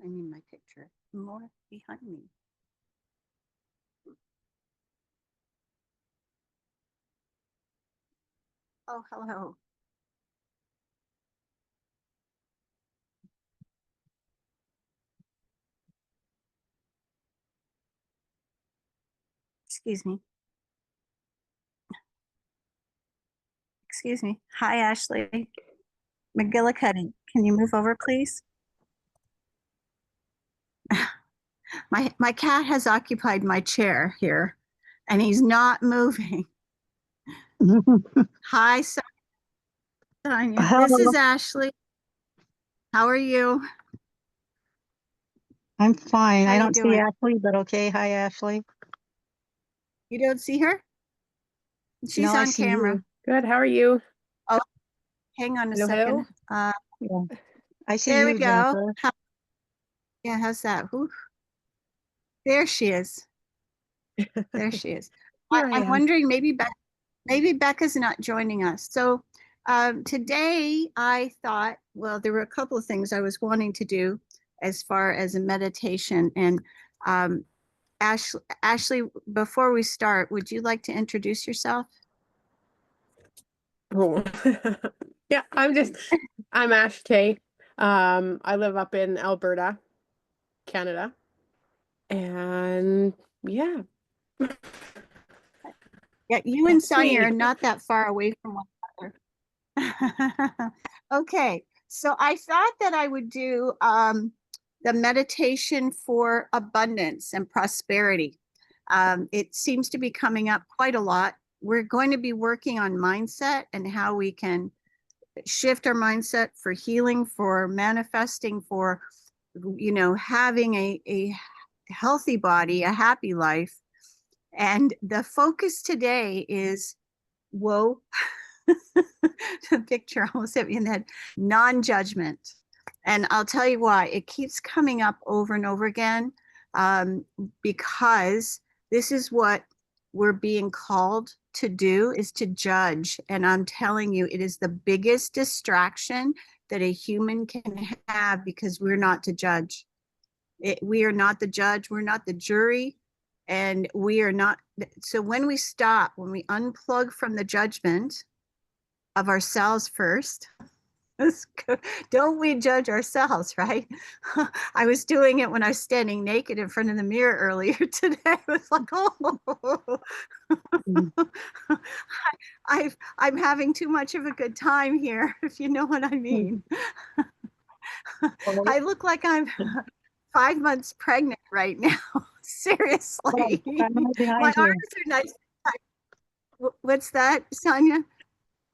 I need my picture more behind me. Oh, hello. Excuse me. Excuse me. Hi, Ashley. McGillicuddy, can you move over, please? My cat has occupied my chair here, and he's not moving. Hi, Sonia. This Hello, is Ashley. How are you? I'm fine. How I you don't see doing? Ashley, but okay. Hi, Ashley. You don't see her? She's No, I on see camera. you. Good. How are you? Oh, hang on a Hello, second. hello. Yeah, I see There we you, go. Jennifer. Yeah, how's that? Ooh, there she is. There she is. Here I I'm am. wondering, maybe Becca's not joining us. So today I thought, well, there were a couple of things I was wanting to do as far as a meditation. And um, Ashley, before we start, would you like to introduce yourself? Oh. Yeah, I'm Ash Kay. I live up in Alberta, Canada. And yeah, Yeah, you and that's Sonia are me. not that far away from one another. Okay, so I thought that I would do the meditation for abundance and prosperity. It seems to be coming up quite a lot. We're going to be working on mindset and how we can shift our mindset for healing, for manifesting, for having a healthy body, a happy life. And the focus today is whoa, the picture almost hit me in the head, non-judgment. And I'll tell you why. It keeps coming up over and over again because this is what we're being called to do, is to judge. And I'm telling you, it is the biggest distraction that a human can have because we're not to judge. We are not the judge, we're not the jury, and we are not. So when we stop, when we unplug from the judgment of ourselves first, don't we judge ourselves, right? I was doing it when I was standing naked in front of the mirror earlier today. I was like, oh, Mm. I'm having too much of a good time here, if you know what I mean. Oh, I look like I'm 5 months pregnant right now. oh, Seriously. I'm right My behind arms you. are nice. What's that, Sonia?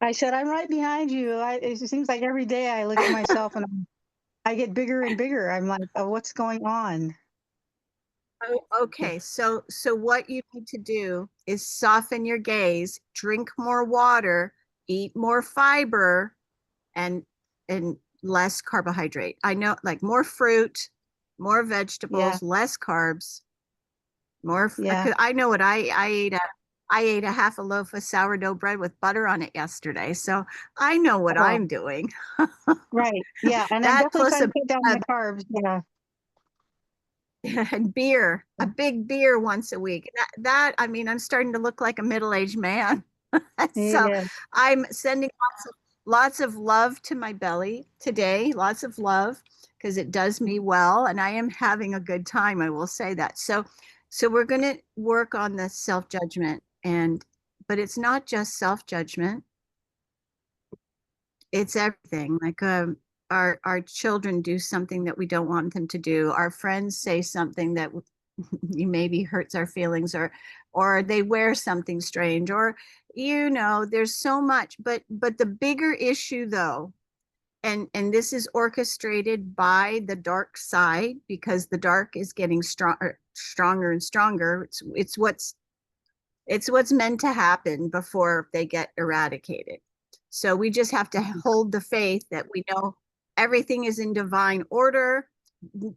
I said, I'm right behind you. It seems like every day I look at myself and I get bigger and bigger. I'm like, oh, what's going on? Oh, okay, so what you need to do is soften your gaze, drink more water, eat more fiber, and less carbohydrate. I know, like more fruit, more Yeah, vegetables, less carbs, more. yeah. I know what I ate a half a loaf of sourdough bread with butter on it yesterday, so I know what Oh, I'm doing. right. Yeah, and I'm That definitely plus trying to cut down my carbs. Yeah. and beer, a big beer once a week. I mean, I'm starting to look like a middle-aged man. So Yeah. I'm sending lots of love to my belly today, lots of love because it does me well and I am having a good time, I will say that. So we're going to work on the self-judgment, and but it's not just self-judgment, it's everything. Like our children do something that we don't want them to do. Our friends say something that maybe hurts our feelings, or they wear something strange, or there's so much. But the bigger issue though, and this is orchestrated by the dark side because the dark is getting stronger and stronger. It's what's meant to happen before they get eradicated. So we just have to hold the faith that we know everything is in divine order.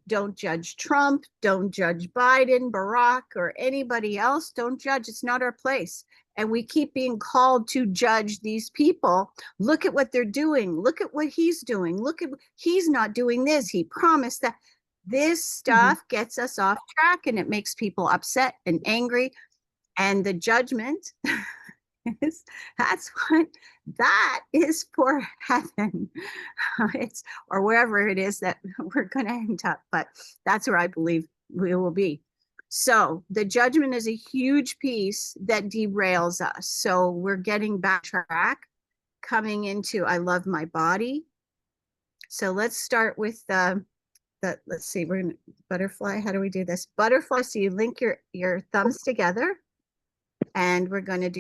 Don't judge Trump, don't judge Biden, Barack, or anybody else. Don't judge. It's not our place. And we keep being called to judge these people. Look at what they're doing. Look at what he's doing. Look at, he's not doing this. He promised that. This stuff gets us off track and it makes people upset and angry. And the judgment is that is for heaven. It's or wherever it is that we're going to end up, but that's where I believe we will be. So the judgment is a huge piece that derails us. So we're getting back track, coming into I love my body. So let's start with let's see, we're gonna butterfly. How do we do this? Butterfly. So you link your thumbs together, and we're going to do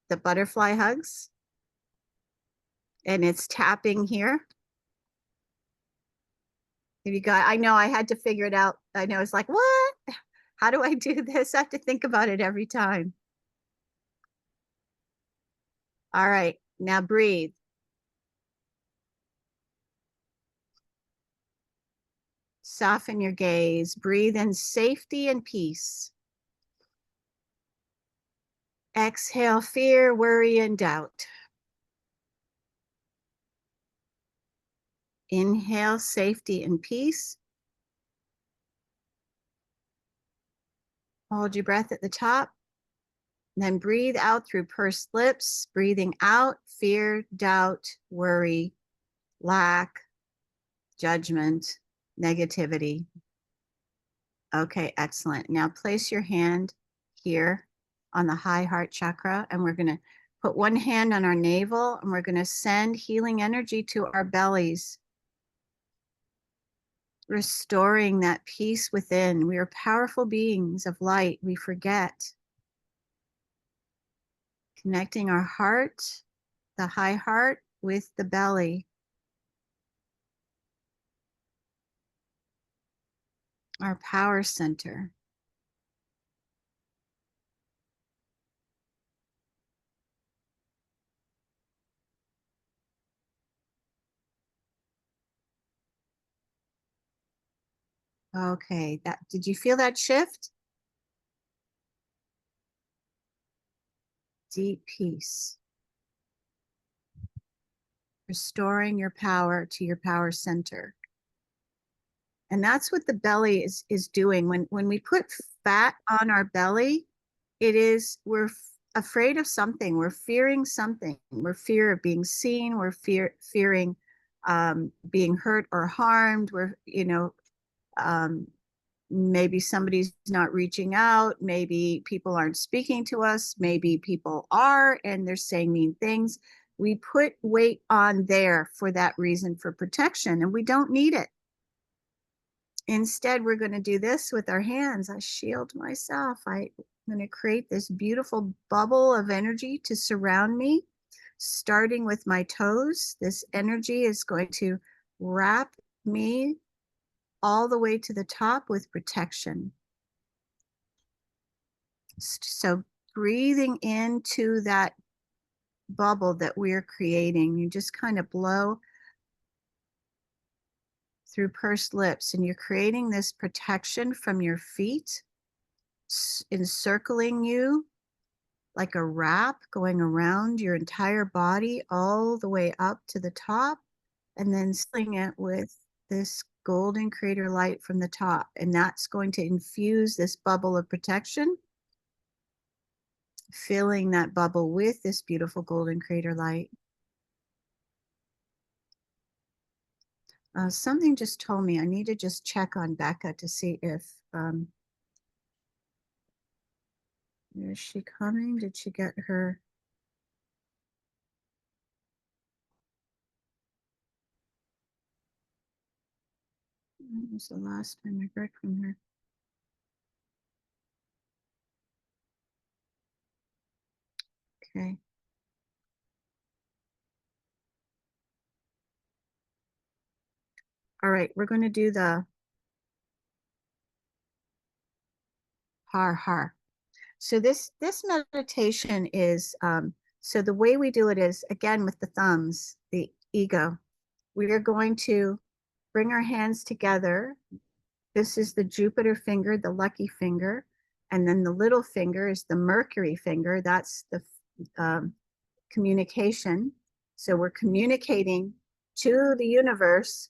the butterfly hugs. And it's tapping here. If you got, I know I had to figure it out. I know it's like, what? How do I do this? I have to think about it every time. All right, now breathe. Soften your gaze. Breathe in safety and peace. Exhale fear, worry, and doubt. Inhale safety and peace. Hold your breath at the top. Then breathe out through pursed lips, breathing out fear, doubt, worry, lack, judgment, negativity. Okay, excellent. Now place your hand here on the high heart chakra, and we're going to put one hand on our navel, and we're going to send healing energy to our bellies, restoring that peace within. We are powerful beings of light. We forget. Connecting our heart, the high heart, with the belly. Our power center. Okay, did you feel that shift? Deep peace. Restoring your power to your power center. And that's what the belly is doing. When we put fat on our belly, we're afraid of something. We're fearing something. We're fear of being seen. We're fearing being hurt or harmed. We're, maybe somebody's not reaching out. Maybe people aren't speaking to us. Maybe people are, and they're saying mean things. We put weight on there for that reason, for protection, and we don't need it. Instead, we're going to do this with our hands. I shield myself. I'm going to create this beautiful bubble of energy to surround me, starting with my toes. This energy is going to wrap me all the way to the top with protection. So breathing into that bubble that we're creating, you just kind of blow through pursed lips, and you're creating this protection from your feet, encircling you like a wrap, going around your entire body all the way up to the top, and then sealing it with this golden creator light from the top. And that's going to infuse this bubble of protection, filling that bubble with this beautiful golden creator light. Something just told me I need to just check on Becca to see if, is she coming? Did she get her? When was the last time I heard from her? Okay. All right, we're going to do the har har. So this meditation is, so the way we do it is, again, with the thumbs, the ego. We are going to bring our hands together. This is the Jupiter finger, the lucky finger. And then the little finger is the Mercury finger. That's the communication. So we're communicating to the universe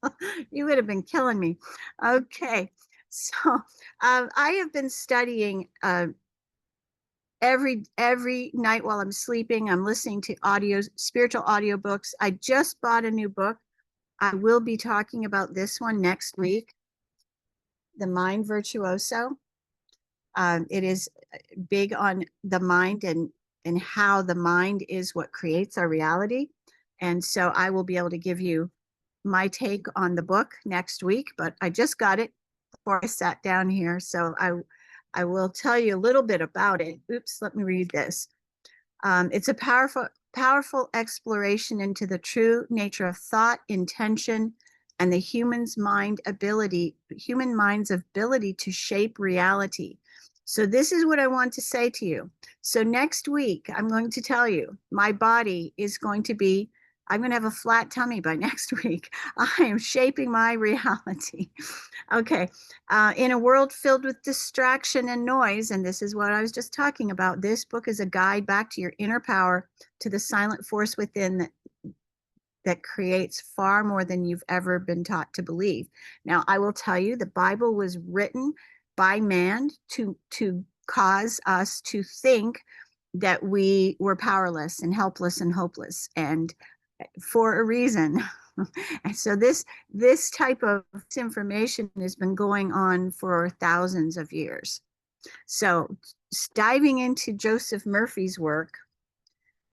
You would have been killing me. Okay. So I have been studying every night while I'm sleeping. I'm listening to spiritual audiobooks. I just bought a new book. I will be talking about this one next week, The Mind Virtuoso. It is big on the mind and how the mind is what creates our reality. And so I will be able to give you my take on the book next week, but I just got it before I sat down here. So I will tell you a little bit about it. Oops, let me read this. It's a powerful exploration into the true nature of thought, intention, and the human mind's ability to shape reality. So this is what I want to say to you. So next week, I'm going to tell you, my body is going to be, I'm going to have a flat tummy by next week. I am shaping my reality. Okay. In a world filled with distraction and noise, and this is what I was just talking about, this book is a guide back to your inner power, to the silent force within that creates far more than you've ever been taught to believe. Now, I will tell you, the Bible was written by man to cause us to think that we were powerless and helpless and hopeless, and for a reason. And so this type of information has been going on for thousands of years. So diving into Joseph Murphy's work.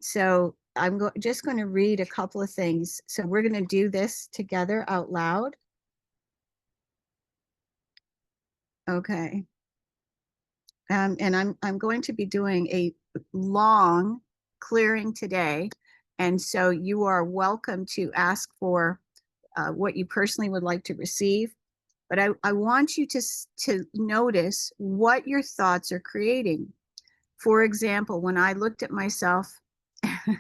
So I'm just going to read a couple of things. So we're going to do this together out loud. Okay. And I'm going to be doing a long clearing today. And so you are welcome to ask for what you personally would like to receive. But I want you to notice what your thoughts are creating. For example, when I looked at myself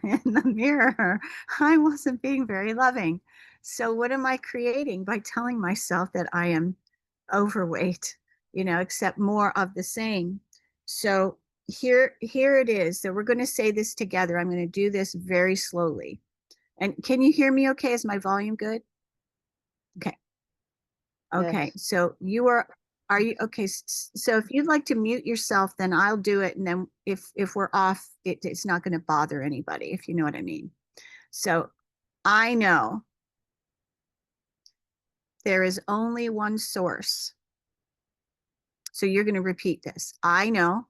in the mirror, I wasn't being very loving. So what am I creating by telling myself that I am overweight, accept more of the same? So here it is. So we're going to say this together. I'm going to do this very slowly. And can you hear me okay? Is my volume good? Okay. Okay. Yes. So are you okay? So if you'd like to mute yourself, then I'll do it. And then if we're off, it's not going to bother anybody, if you know what I mean. So I know there is only one source. So you're going to repeat this. I know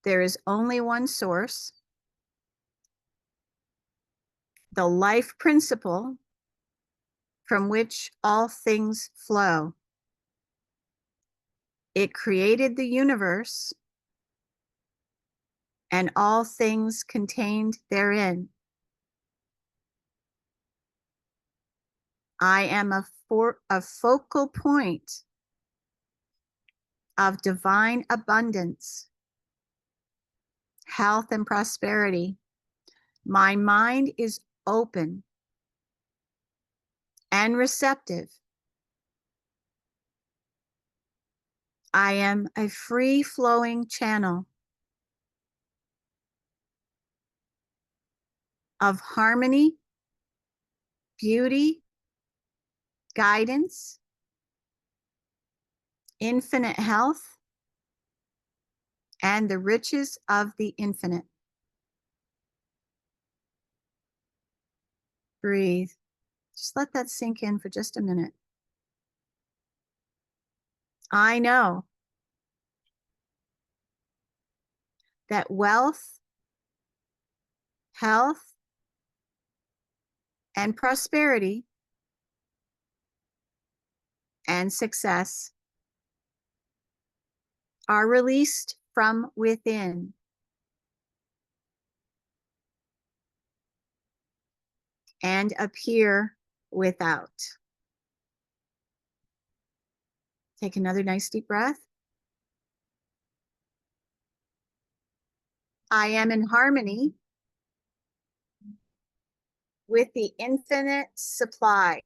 there is only one source. The life principle from which all things flow. It created the universe and all things contained therein. I am a focal point of divine abundance, health, and prosperity. My mind is open and receptive. I am a free-flowing channel of harmony, beauty, guidance, infinite health, and the riches of the infinite. Breathe. Just let that sink in for just a minute. I know that wealth, health, and prosperity and success are released from within. And appear without. Take another nice deep breath. I am in harmony with the infinite supply.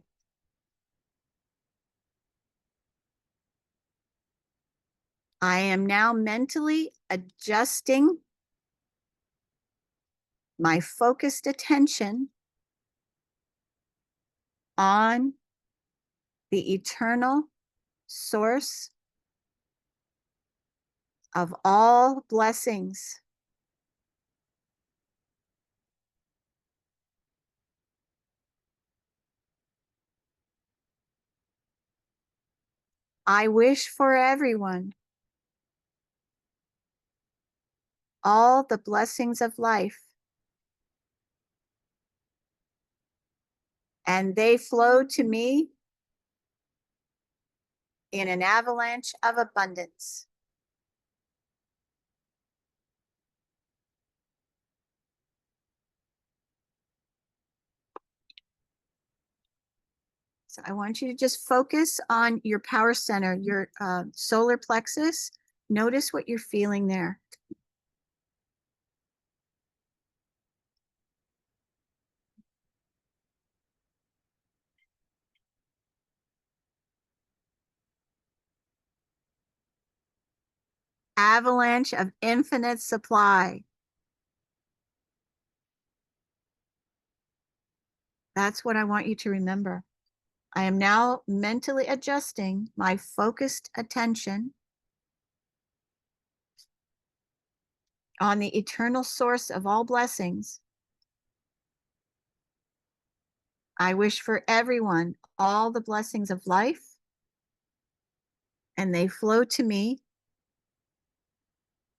I am now mentally adjusting my focused attention on the eternal source of all blessings. I wish for everyone all the blessings of life, and they flow to me in an avalanche of abundance. So I want you to just focus on your power center, your solar plexus. Notice what you're feeling there. Avalanche of infinite supply. That's what I want you to remember. I am now mentally adjusting my focused attention on the eternal source of all blessings. I wish for everyone all the blessings of life, and they flow to me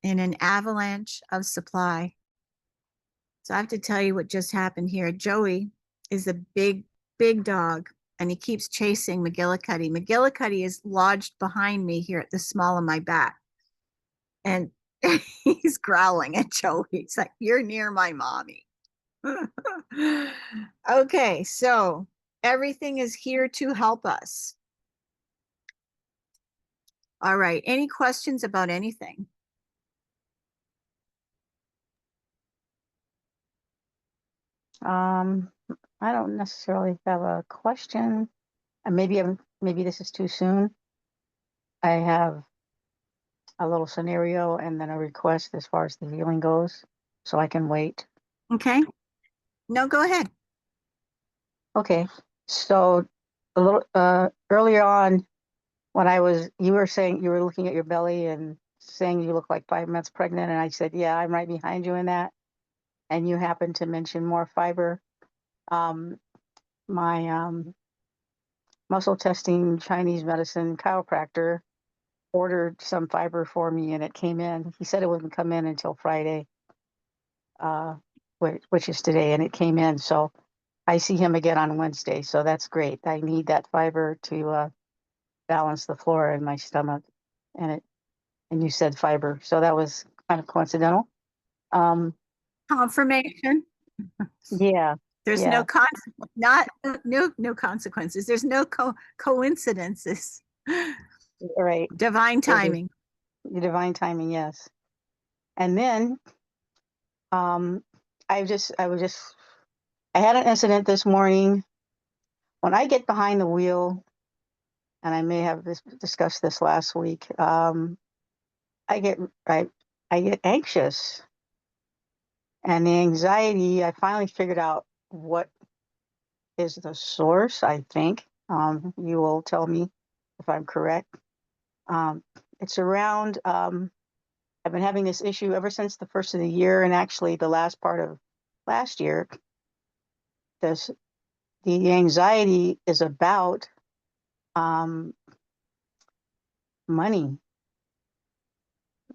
in an avalanche of supply. So I have to tell you what just happened here. Joey is a big, big dog, and he keeps chasing McGillicuddy. McGillicuddy is lodged behind me here at the small of my back. And he's growling at Joey. He's like, "You're near my mommy." Okay, so everything is here to help us. All right, any questions about anything? I don't necessarily have a question. And maybe this is too soon. I have a little scenario and then a request as far as the healing goes, so I can wait. Okay. No, go ahead. Okay. So a little earlier on when you were saying you were looking at your belly and saying you look like 5 months pregnant, and I said, yeah, I'm right behind you in that. And you happened to mention more fiber. My muscle testing Chinese medicine chiropractor ordered some fiber for me, and it came in. He said it wouldn't come in until Friday, which is today, and it came in. So I see him again on Wednesday. So that's great. I need that fiber to balance the flora in my stomach, and you said fiber, so that was kind of coincidental. Confirmation. Yeah. There's Yeah. no consequences. There's no coincidences. Right. Divine timing. The divine timing, yes. And then I had an incident this morning. When I get behind the wheel, and I may have discussed this last week, I get anxious, and the anxiety. I finally figured out what is the source. I think you will tell me if I'm correct. It's around. I've been having this issue ever since the first of the year, and actually the last part of last year. The anxiety is about money,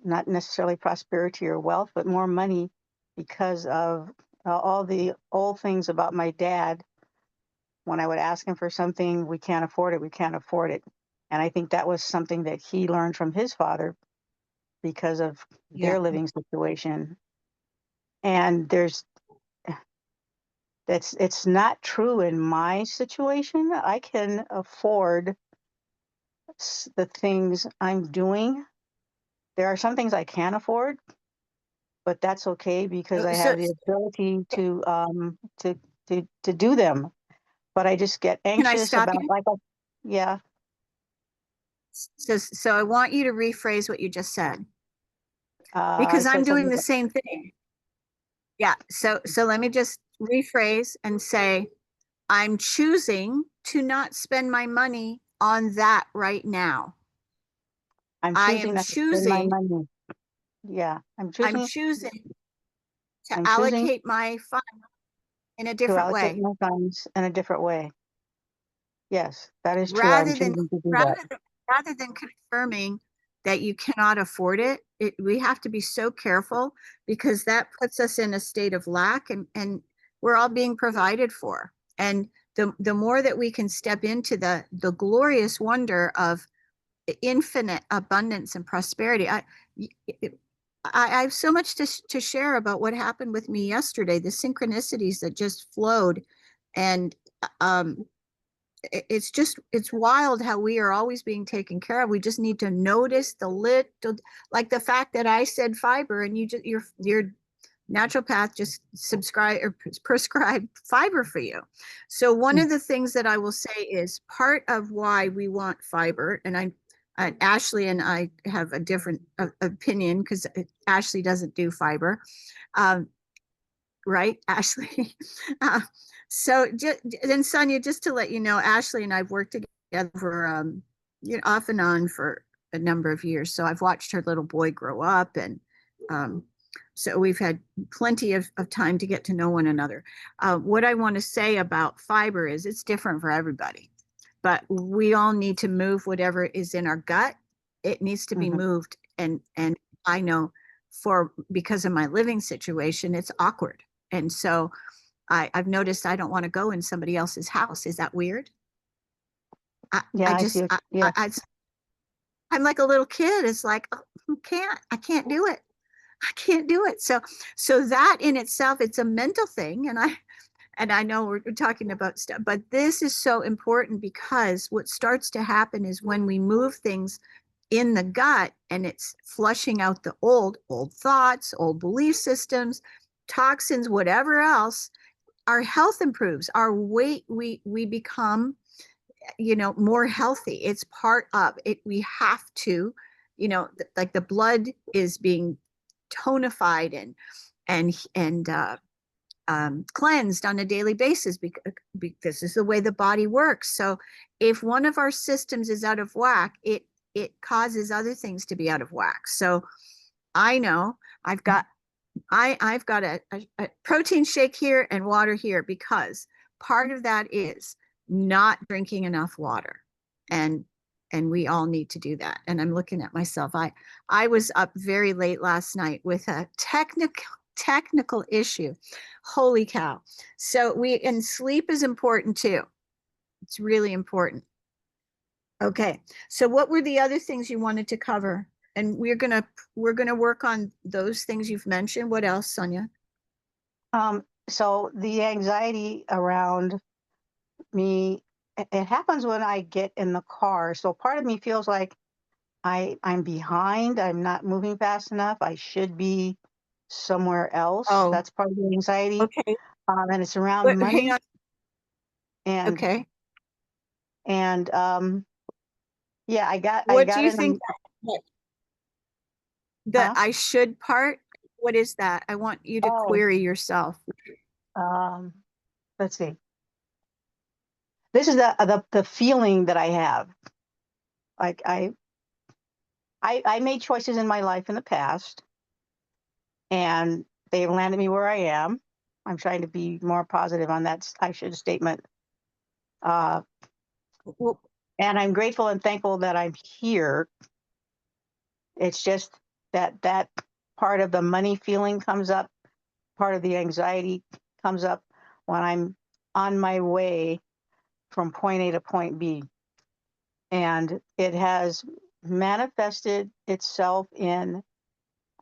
not necessarily prosperity or wealth, but more money, because of all the old things about my dad. When I would ask him for something, we can't afford it, we can't afford it. And I think that was something that he learned from his father because of their living situation. And it's not true in my situation. I can afford the things I'm doing. There are some things I can't afford, but that's okay because I have the ability to do them. But I just get Can I anxious stop about you? yeah. So I want you to rephrase what you just said, I because I'm said doing something the same thing. Yeah. So let me just rephrase and say, I'm choosing to not spend my money on that right now. I'm I choosing am not to spend my choosing, money. Yeah, I'm choosing to I'm choosing allocate my fund in a to different allocate way my funds in a different way. Yes, that is true. I'm rather than choosing to do that. rather than rather than confirming that you cannot afford it. We have to be so careful because that puts us in a state of lack, and we're all being provided for. And the more that we can step into the glorious wonder of infinite abundance and prosperity. I have so much to share about what happened with me yesterday, the synchronicities that just flowed. And um, it's wild how we are always being taken care of. We just need to notice the little, like the fact that I said fiber and your naturopath just subscribe or prescribe fiber for you. So one Mm. of the things that I will say is part of why we want fiber, and Ashley and I have a different opinion because Ashley doesn't do fiber, um, right, Ashley? uh, so then Sonia, just to let you know, Ashley and I've worked together for off and on for a number of years. So I've watched her little boy grow up, and um, so we've had plenty of time to get to know one another. What I want to say about fiber is it's different for everybody, but we all need to move whatever is in our gut. It needs to be Mhm. moved, and I know because of my living situation, it's awkward, and so I've noticed I don't want to go in somebody else's house. Is that weird? Yeah, I I see. just Yeah. I'm like a little kid. It's like, oh, I can't do it. I can't do it. So that in itself, it's a mental thing. And I know we're talking about stuff, but this is so important because what starts to happen is when we move things in the gut and it's flushing out the old thoughts, old belief systems, toxins, whatever else, our health improves. Our weight, we become, more healthy. It's part of it. We have to, like the blood is being tonified and cleansed on a daily basis because this is the way the body works. So if one of our systems is out of whack, it causes other things to be out of whack. So I know I've got a protein shake here and water here because part of that is not drinking enough water, and we all need to do that. And I'm looking at myself. I was up very late last night with a technical issue. Holy cow. So and sleep is important too. It's really important. Okay. So what were the other things you wanted to cover? And we're gonna work on those things you've mentioned. What else, Sonia? So the anxiety around me, it happens when I get in the car. So part of me feels like I'm behind. I'm not moving fast enough. I should be somewhere else. Oh, That's part of the anxiety. okay. And it's around Hang money on. and Okay. and yeah, I What do got you an think that huh? I should part? What is that? I want you to Oh, query yourself. um, let's see. This is the feeling that I have. Like I made choices in my life in the past, and they landed me where I am. I'm trying to be more positive on that I should statement. Uh, Well, and I'm grateful and thankful that I'm here. It's just that part of the money feeling comes up, part of the anxiety comes up when I'm on my way from point A to point B. And it has manifested itself in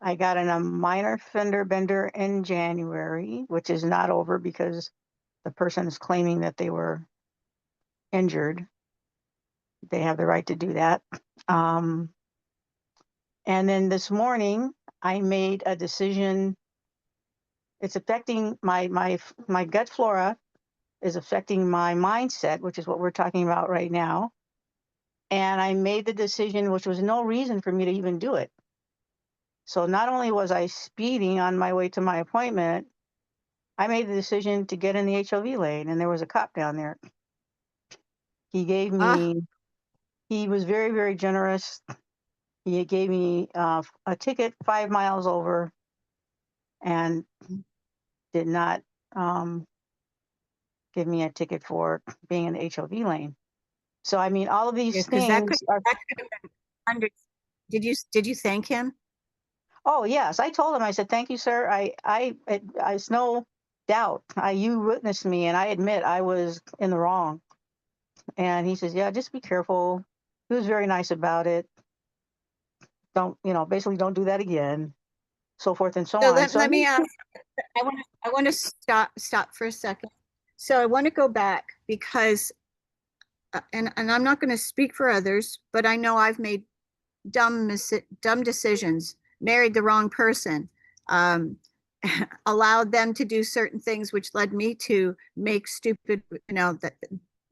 I got in a minor fender bender in January, which is not over because the person is claiming that they were injured. They have the right to do that. Um, and then this morning, I made a decision. It's affecting my gut flora is affecting my mindset, which is what we're talking about right now. And I made the decision, which was no reason for me to even do it. So not only was I speeding on my way to my appointment, I made the decision to get in the HOV lane, and there was a cop down there. He gave ah, me he was very, very generous. He gave me a ticket 5 miles over and did not give me a ticket for being in the HOV lane. So, I mean, all of these Yes, because that things could, are, that could have been under, did you thank him? oh, yes. I told him, I said, thank you, sir. It's no doubt. You witnessed me, and I admit I was in the wrong. And he says, yeah, just be careful. He was very nice about it. Don't, basically don't do that again, so forth and so So on. So, let me ask, I want to stop for a second. So I want to go back because, and I'm not going to speak for others, but I know I've made dumb decisions, married the wrong person, allowed them to do certain things, which led me to make stupid,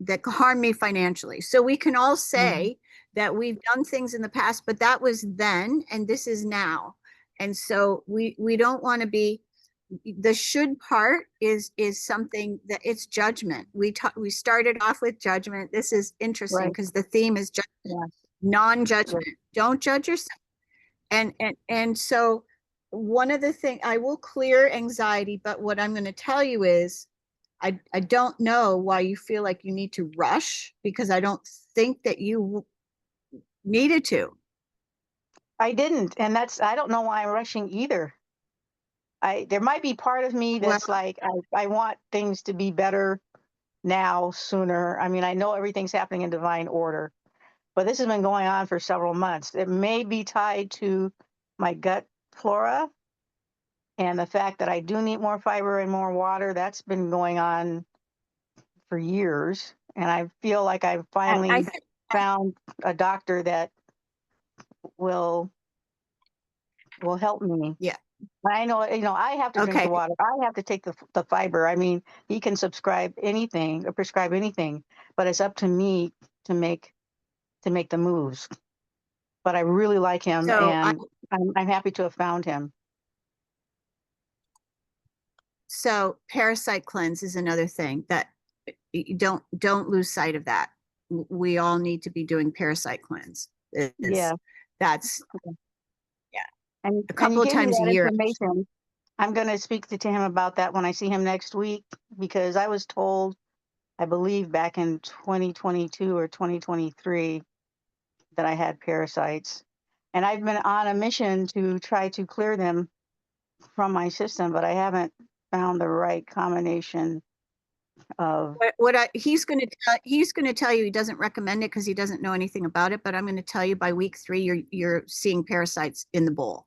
that harm me financially. So we can all say that we've done things in the past, but that was then, and this is now. And so we don't want to be. The should part is something that it's judgment. We started off with judgment. This is interesting right. because the theme is judgment, Yeah. non-judgment. Don't judge yourself. And so one of the things, I will clear anxiety, but what I'm going to tell you is I don't know why you feel like you need to rush, because I don't think that you needed to. I didn't. And I don't know why I'm rushing either. There might be part of me Well, that's like, I want things to be better now, sooner. I mean, I know everything's happening in divine order, but this has been going on for several months. It may be tied to my gut flora and the fact that I do need more fiber and more water. That's been going on for years. And I feel like I've finally think, found a doctor that will help me. yeah. I know, I have to drink Okay. the water. I have to take the fiber. I mean, he can prescribe anything, but it's up to me to make the moves. But I really like him, So and I'm happy to have found him. so parasite cleanse is another thing that you don't lose sight of that. We all need to be doing parasite cleanse. Yeah, That's yeah, and a you couple of gave me times a that year. information. I'm going to speak to him about that when I see him next week, because I was told, I believe back in 2022 or 2023, that I had parasites. And I've been on a mission to try to clear them from my system, but I haven't found the right combination of. He's going to tell you he doesn't recommend it because he doesn't know anything about it. But I'm going to tell you by week 3 you're seeing parasites in the bowl,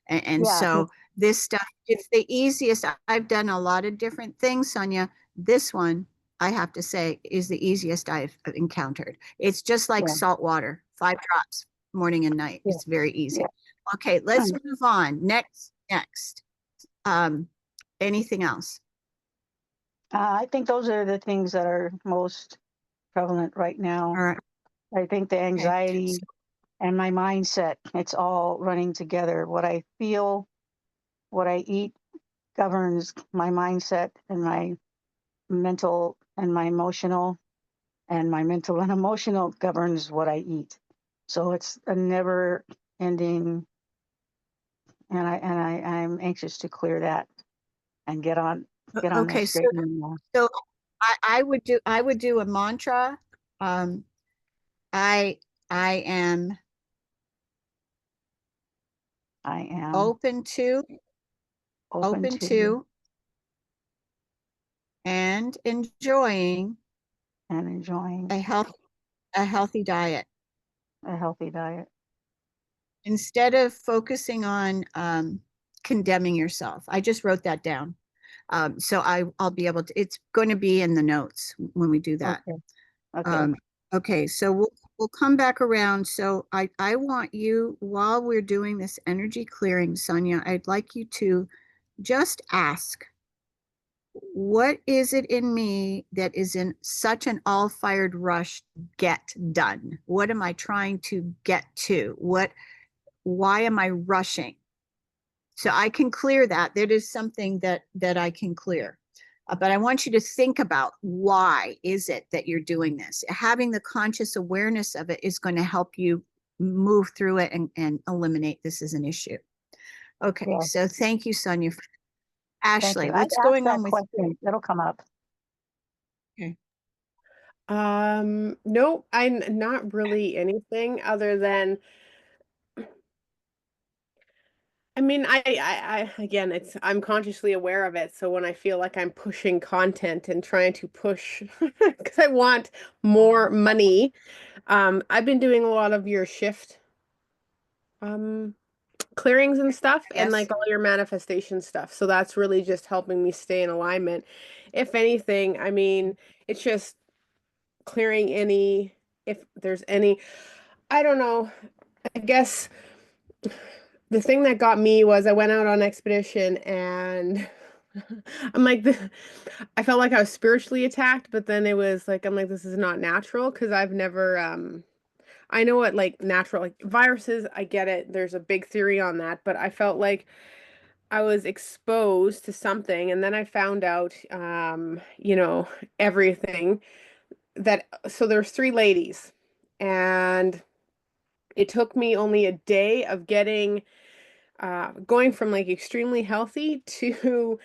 and Yeah, so this stuff, it's the easiest. I've done a lot of different things, Sonia. This one, I have to say, is the easiest I've encountered. It's just like yeah, salt water, 5 drops morning and night. yeah, It's very easy. yeah. Okay, let's move on. Next. Um, anything else? I think those are the things that are most prevalent right now. All right. I think the Okay. anxiety and my mindset, it's all running together. What I feel, what I eat governs my mindset and my mental and my emotional, and my mental and emotional governs what I eat. So it's a never ending, and I'm anxious to clear that and get on that Okay, straight and narrow. so I would do a mantra. Um, I am I am open open to to and enjoying and enjoying a healthy diet a healthy diet. instead of focusing on condemning yourself. I just wrote that down. So I'll be able to, it's going to be in the notes when we do that. Okay. Okay. Okay, so we'll come back around. So I want you, while we're doing this energy clearing, Sonia, I'd like you to just ask, what is it in me that is in such an all-fired rush to get done? What am I trying to get to? Why am I rushing? So I can clear that. That is something that I can clear. But I want you to think about why is it that you're doing this. Having the conscious awareness of it is going to help you move through it and eliminate this as an issue. Okay, Yeah. so thank you, Sonia. Thank Ashley, you. what's I've asked going that on with question. It'll come up. No, I'm not really anything other than, I mean, again, I'm consciously aware of it. So when I feel like I'm pushing content and trying to push, because I want more money, I've been doing a lot of your shift, clearings and stuff, and Yes. like all your manifestation stuff. So that's really just helping me stay in alignment. If anything, I mean, it's just clearing any, if there's any, I don't know, I guess the thing that got me was I went out on expedition and I'm like, I felt like I was spiritually attacked, but then it was like, I'm like, this is not natural because I've never, I know what like natural, like viruses, I get it. There's a big theory on that, but I felt like I was exposed to something and then I found out, everything that, so there's three ladies and it took me only a day of going from like extremely healthy to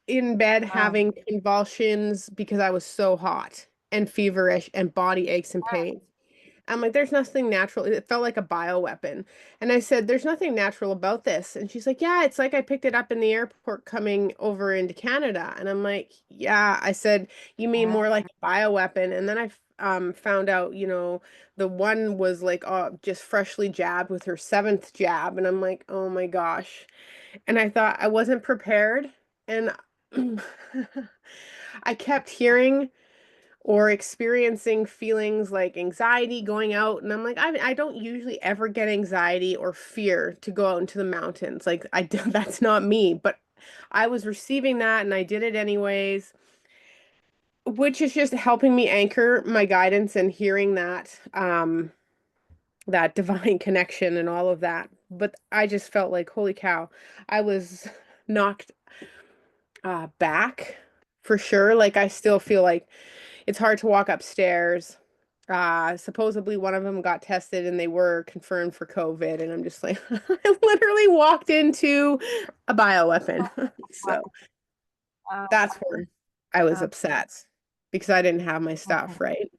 in bed Wow. having convulsions because I was so hot and feverish and body aches and pains. I'm like, there's nothing natural. It felt like a bioweapon. And I said, there's nothing natural about this. And she's like, yeah, it's like I picked it up in the airport coming over into Canada. And I'm like, yeah. I said, you mean more like a bioweapon? And then I found out, the one was like just freshly jabbed with her seventh jab. And I'm like, oh my gosh. And I thought I wasn't prepared. And I kept hearing or experiencing feelings like anxiety going out, and I'm like, I don't usually ever get anxiety or fear to go out into the mountains, like that's not me, but I was receiving that and I did it anyways, which is just helping me anchor my guidance and hearing that divine connection and all of that. But I just felt like, holy cow, I was knocked back for sure. Like I still feel like it's hard to walk upstairs. Supposedly one of them got tested and they were confirmed for COVID. And I'm just like, I literally walked into a bioweapon. So Uh, that's where I was uh, upset because I didn't have my okay. stuff right.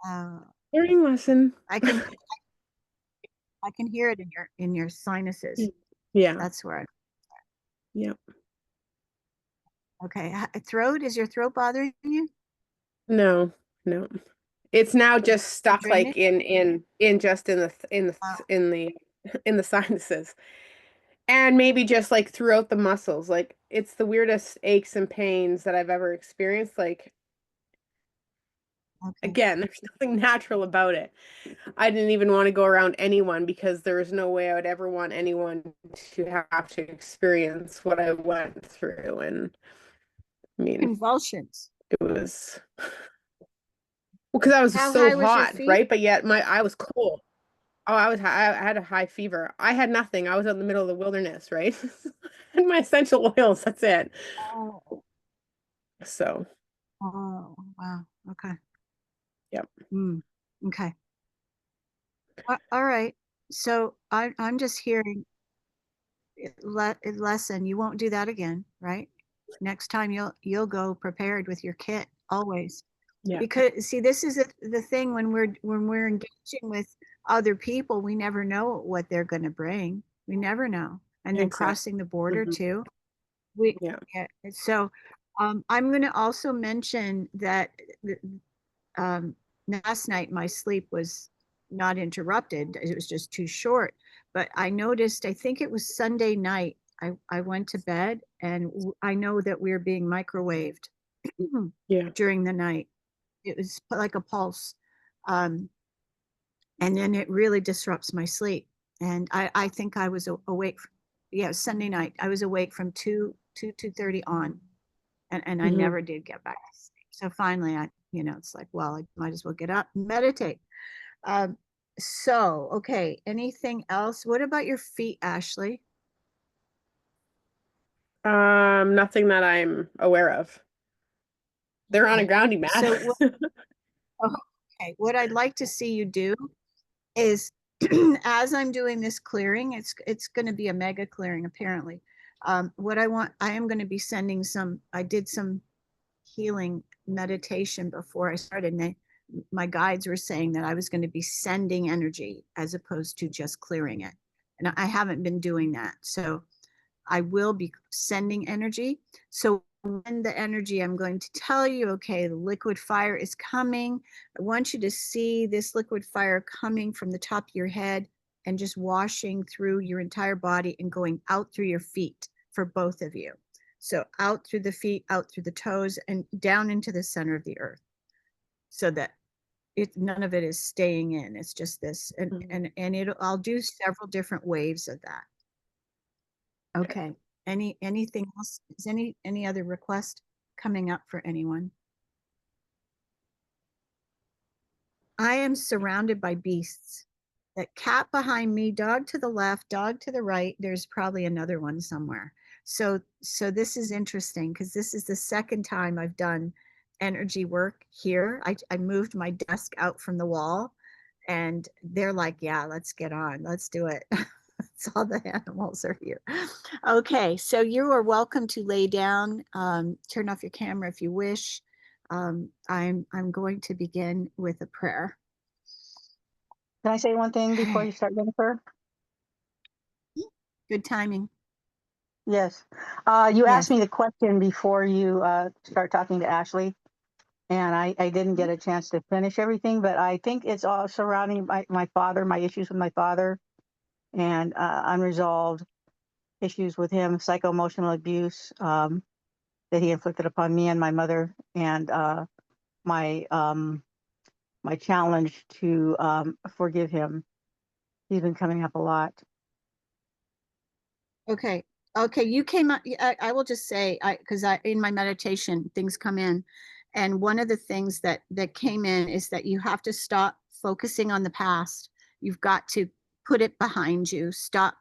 Uh, Learning lesson. I can hear it in your sinuses. Yeah. That's where Yep. okay. Throat, is your throat bothering you? No, no. It's now just stuck Drainage? like in just in the Oh, in the sinuses. And maybe just like throughout the muscles. Like it's the weirdest aches and pains that I've ever experienced. Like okay. again, there's nothing natural about it. I didn't even want to go around anyone because there was no way I would ever want anyone to have to experience what I went through. And I mean, Convulsions. it was because I was How so high was your hot, fever? right? But yet I was cold. Oh, I had a high fever. I had nothing. I was out in the middle of the wilderness, right? And my essential oils, that's it. Oh, So, oh, wow. Okay. yep. Mm, okay. All right. So I'm just hearing lesson. You won't do that again, right? Next time you'll go prepared with your kit always. Yeah. Because see, this is the thing when we're engaging with other people, we never know what they're going to bring. We never know. And then Exactly. crossing the border Mhm. too. Yeah. Yeah. So I'm going to also mention that um, last night my sleep was not interrupted. It was just too short. But I noticed, I think it was Sunday night, I went to bed and I know that we're being microwaved Yeah. during the night. It was like a pulse. Um, and then it really disrupts my sleep. And I think I was awake. Yeah, Sunday night. I was awake from 2:30 on. And I Hmm. never did get back to sleep. So finally, it's like, well, I might as well get up and meditate. Um, so, okay, anything else? What about your feet, Ashley? Nothing that I'm aware of. They're on a Okay. grounding mat. So okay, what I'd like to see you do is as I'm doing this clearing, it's going to be a mega clearing apparently. What I am going to be sending I did some healing meditation before I started, and my guides were saying that I was going to be sending energy as opposed to just clearing it. And I haven't been doing that. So I will be sending energy. So when the energy, I'm going to tell you, okay, the liquid fire is coming. I want you to see this liquid fire coming from the top of your head and just washing through your entire body and going out through your feet for both of you. So out through the feet, out through the toes, and down into the center of the earth, so that none of it is staying in. It's just this, and I'll do several different waves of that. Okay. Anything else? Is any other request coming up for anyone? I am surrounded by beasts. That cat behind me, dog to the left, dog to the right. There's probably another one somewhere. So this is interesting because this is the second time I've done energy work here. I moved my desk out from the wall and they're like, yeah, let's get on. Let's do it. That's all the animals are here. Okay, so you are welcome to lay down, turn off your camera if you wish. I'm going to begin with a prayer. Can I say one thing before you start, Jennifer? Good timing. Yes. You asked Yes. me the question before you start talking to Ashley, and I didn't get a chance to finish everything, but I think it's all surrounding my father, my issues with my father, and unresolved issues with him, psycho-emotional abuse that he inflicted upon me and my mother, and my my challenge to forgive him. He's been coming up a lot. Okay. Okay. You came up, I will just say, because in my meditation, things come in. And one of the things that came in is that you have to stop focusing on the past. You've got to put it behind you. Stop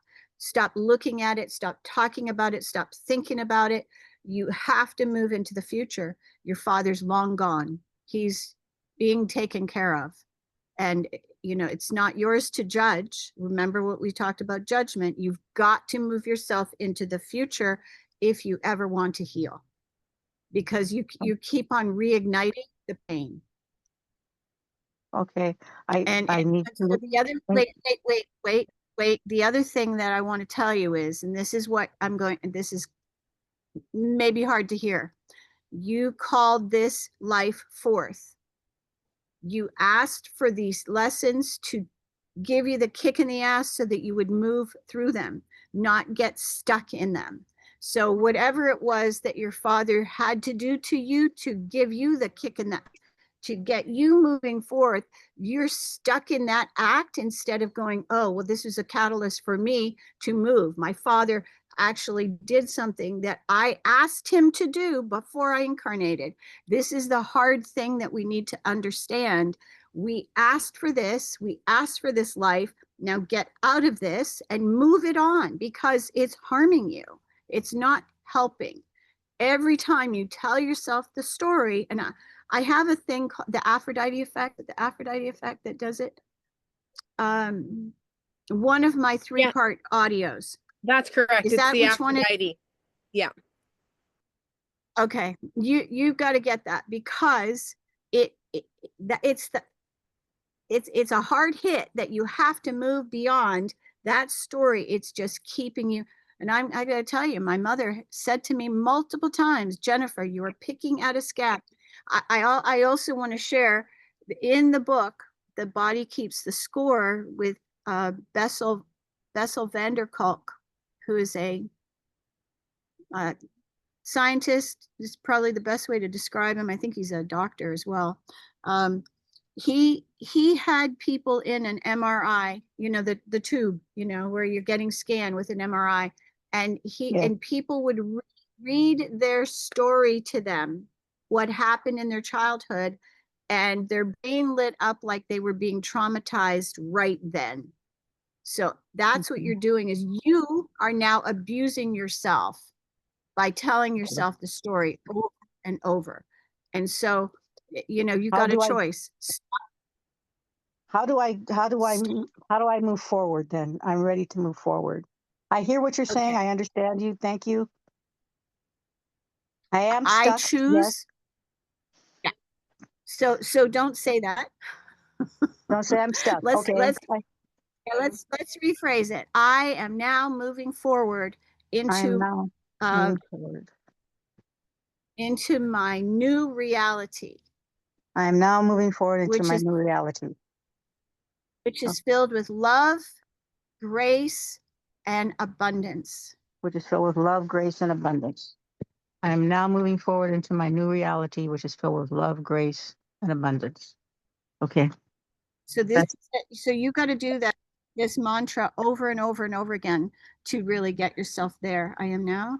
looking at it. Stop talking about it. Stop thinking about it. You have to move into the future. Your father's long gone. He's being taken care of. And it's not yours to judge. Remember what we talked about, judgment. You've got to move yourself into the future if you ever want to heal, because you keep on reigniting the pain. Okay. And need so to. the other, wait. The other thing that I want to tell you is, and this is what I'm going, and this is maybe hard to hear. You called this life forth. You asked for these lessons to give you the kick in the ass so that you would move through them, not get stuck in them. So whatever it was that your father had to do to you to give you the kick in the, to get you moving forth, you're stuck in that act instead of going, oh, well, this is a catalyst for me to move. My father actually did something that I asked him to do before I incarnated. This is the hard thing that we need to understand. We asked for this life. Now get out of this and move it on, because it's harming you. It's not helping. Every time you tell yourself the story, and I have a thing called the Aphrodite effect that does it. One of my 3-part audios. That's correct. Is It's that the which one? Aphrodite. Yeah. Okay, you've got to get that, because it's a hard hit that you have to move beyond that story. It's just keeping you. And I got to tell you, my mother said to me multiple times, Jennifer, you are picking at a scab. I also want to share in the book, The Body Keeps the Score, with Bessel van der Kolk, who is a scientist. Is probably the best way to describe him. I think he's a doctor as well. He had people in an MRI, the tube, where you're getting scanned with an MRI, and and people would read their story to them, what happened in their childhood, and their brain lit up like they were being traumatized right then. So that's what you're doing, is you are now abusing yourself. by telling yourself the story over and over. And so, you know, you How got a do I choice. how do I move forward then? I'm ready to move forward. I hear what you're saying. Okay. I understand you. Thank you. I am I stuck. Yes. choose. Yeah. So don't say that. Don't say I'm stuck. Let's Okay. let's yeah, let's rephrase it. I am now moving forward I am into now uh, moving forward. into my new reality, I am now moving forward into which my is new reality, filled with love, grace, and abundance. which is filled with love, grace, and abundance. I am now moving forward into my new reality, which is filled with love, grace, and abundance. Okay. So this That's so you got to do that this mantra over and over and over again to really get yourself there. I am now.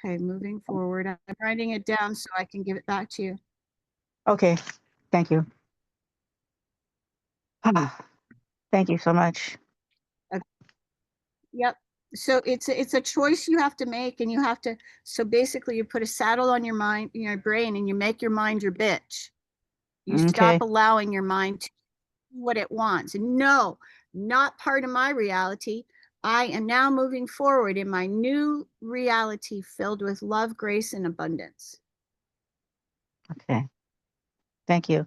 Okay, moving forward. I'm writing it down so I can give it back to you. okay. Thank you. Thank you so much. Yep. So it's a choice you have to make, and you have to. So basically, you put a saddle on your mind, your brain, and you make your mind your bitch. You Okay. stop allowing your mind to do what it wants. And no, not part of my reality. I am now moving forward in my new reality filled with love, grace, and abundance. Okay. Thank you.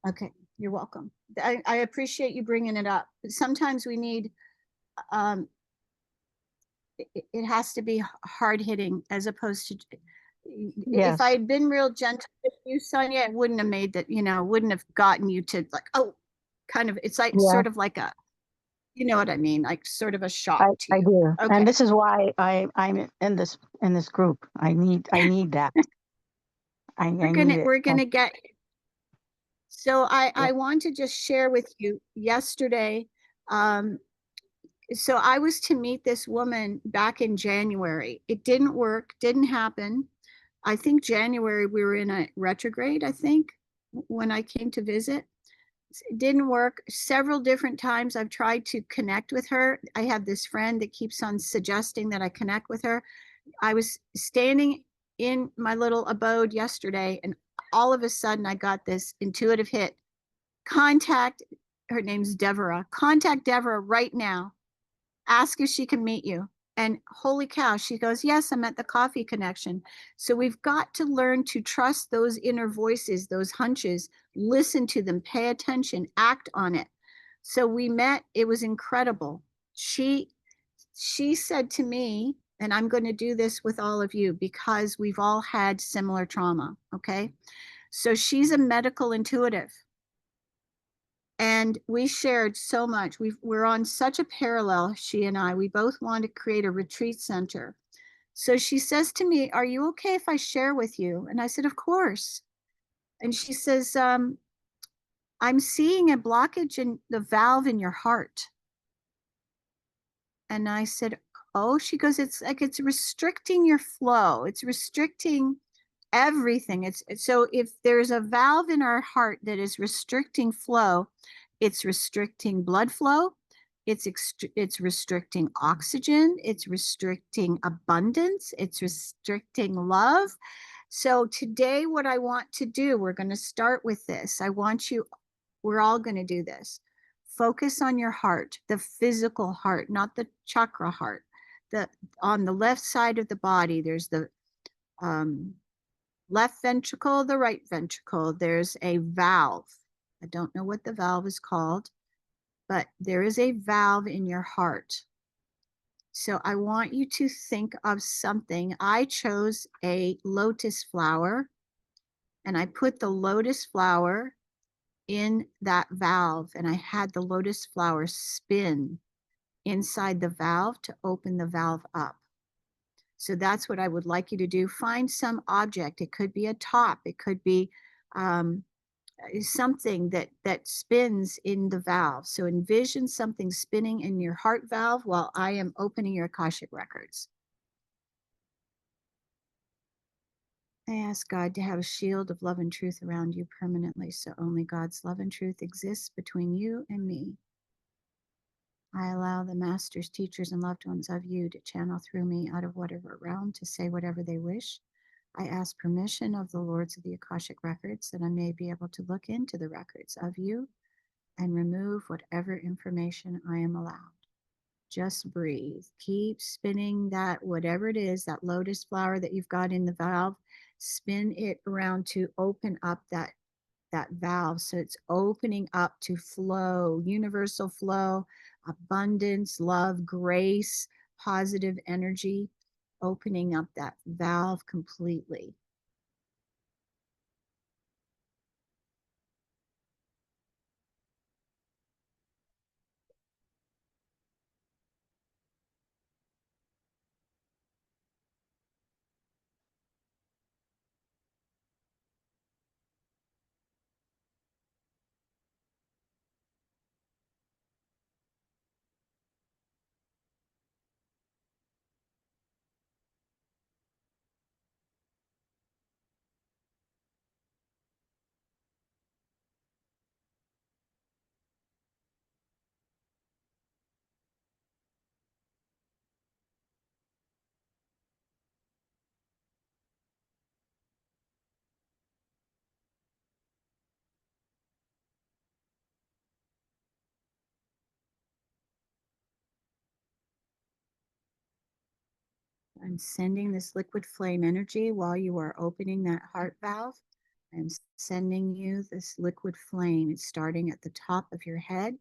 Okay, you're welcome. I appreciate you bringing it up. Sometimes we need um, it has to be hard hitting as opposed to if I Yes. had been real gentle with you, Sonia, it wouldn't have made that, wouldn't have gotten you to like, oh, kind of, it's like Yeah, sort of like a, you know what I mean? Like sort of a shock to I you. do. And Okay. this is why I'm in this group. I need that. I need it. We're gonna get, so Yeah. I want to just share with you yesterday. Um, so I was to meet this woman back in January. It didn't work, didn't happen. I think January we were in a retrograde, I think, when I came to visit. It didn't work. Several different times I've tried to connect with her. I have this friend that keeps on suggesting that I connect with her. I was standing in my little abode yesterday, and all of a sudden I got this intuitive hit. Contact, her name's Deborah. Contact Deborah right now. Ask if she can meet you. And holy cow, she goes, yes, I'm at the Coffee Connection. So we've got to learn to trust those inner voices, those hunches, listen to them, pay attention, act on it. So we met, it was incredible. She said to me, and I'm going to do this with all of you because we've all had similar trauma, okay? So she's a medical intuitive. And we shared so much. We're on such a parallel, she and I. We both want to create a retreat center. So she says to me, are you okay if I share with you? And I said, of course. And she says, I'm seeing a blockage in the valve in your heart. And I said, oh, she goes, it's like it's restricting your flow. It's restricting everything. It's so if there's a valve in our heart that is restricting flow, it's restricting blood flow, it's restricting oxygen, it's restricting abundance, it's restricting love. So today what I want to do, we're going to start with this. We're all going to do this. Focus on your heart, the physical heart, not the chakra heart. The on the left side of the body, there's the left ventricle, the right ventricle. There's a valve. I don't know what the valve is called, but there is a valve in your heart. So I want you to think of something. I chose a lotus flower, and I put the lotus flower in that valve, and I had the lotus flower spin inside the valve to open the valve up. So that's what I would like you to do. Find some object. It could be a top. It could be um, something that spins in the valve. So envision something spinning in your heart valve while I am opening your Akashic records. I ask God to have a shield of love and truth around you permanently, so only God's love and truth exists between you and me. I allow the masters, teachers, and loved ones of you to channel through me out of whatever realm to say whatever they wish. I ask permission of the Lords of the Akashic Records that I may be able to look into the records of you and remove whatever information I am allowed. Just breathe. Keep spinning that, whatever it is, that lotus flower that you've got in the valve, spin it around to open up that valve. So it's opening up to flow, universal flow, abundance, love, grace, positive energy, opening up that valve completely. I'm sending this liquid flame energy while you are opening that heart valve. I'm sending you this liquid flame. It's starting at the top of your head.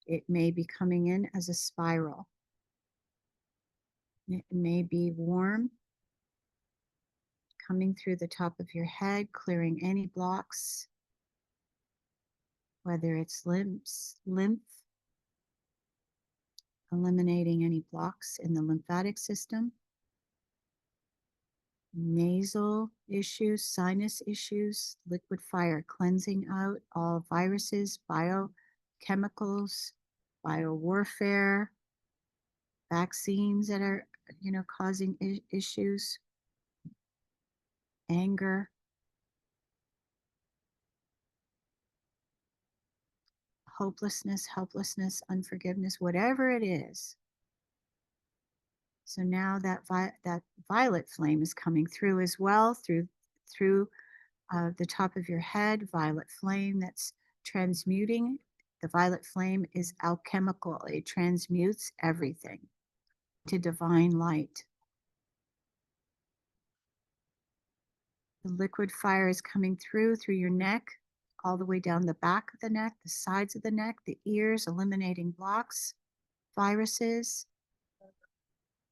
It may be coming in as a spiral. It may be warm, coming through the top of your head, clearing any blocks, whether it's lymph, eliminating any blocks in the lymphatic system, nasal issues, sinus issues, liquid fire cleansing out all viruses, biochemicals, biowarfare, vaccines that are, causing issues, anger, hopelessness, helplessness, unforgiveness, whatever it is. So now that that violet flame is coming through as well, through the top of your head, violet flame that's transmuting. The violet flame is alchemical. It transmutes everything to divine light. The liquid fire is coming through your neck, all the way down the back of the neck, the sides of the neck, the ears, eliminating blocks, viruses,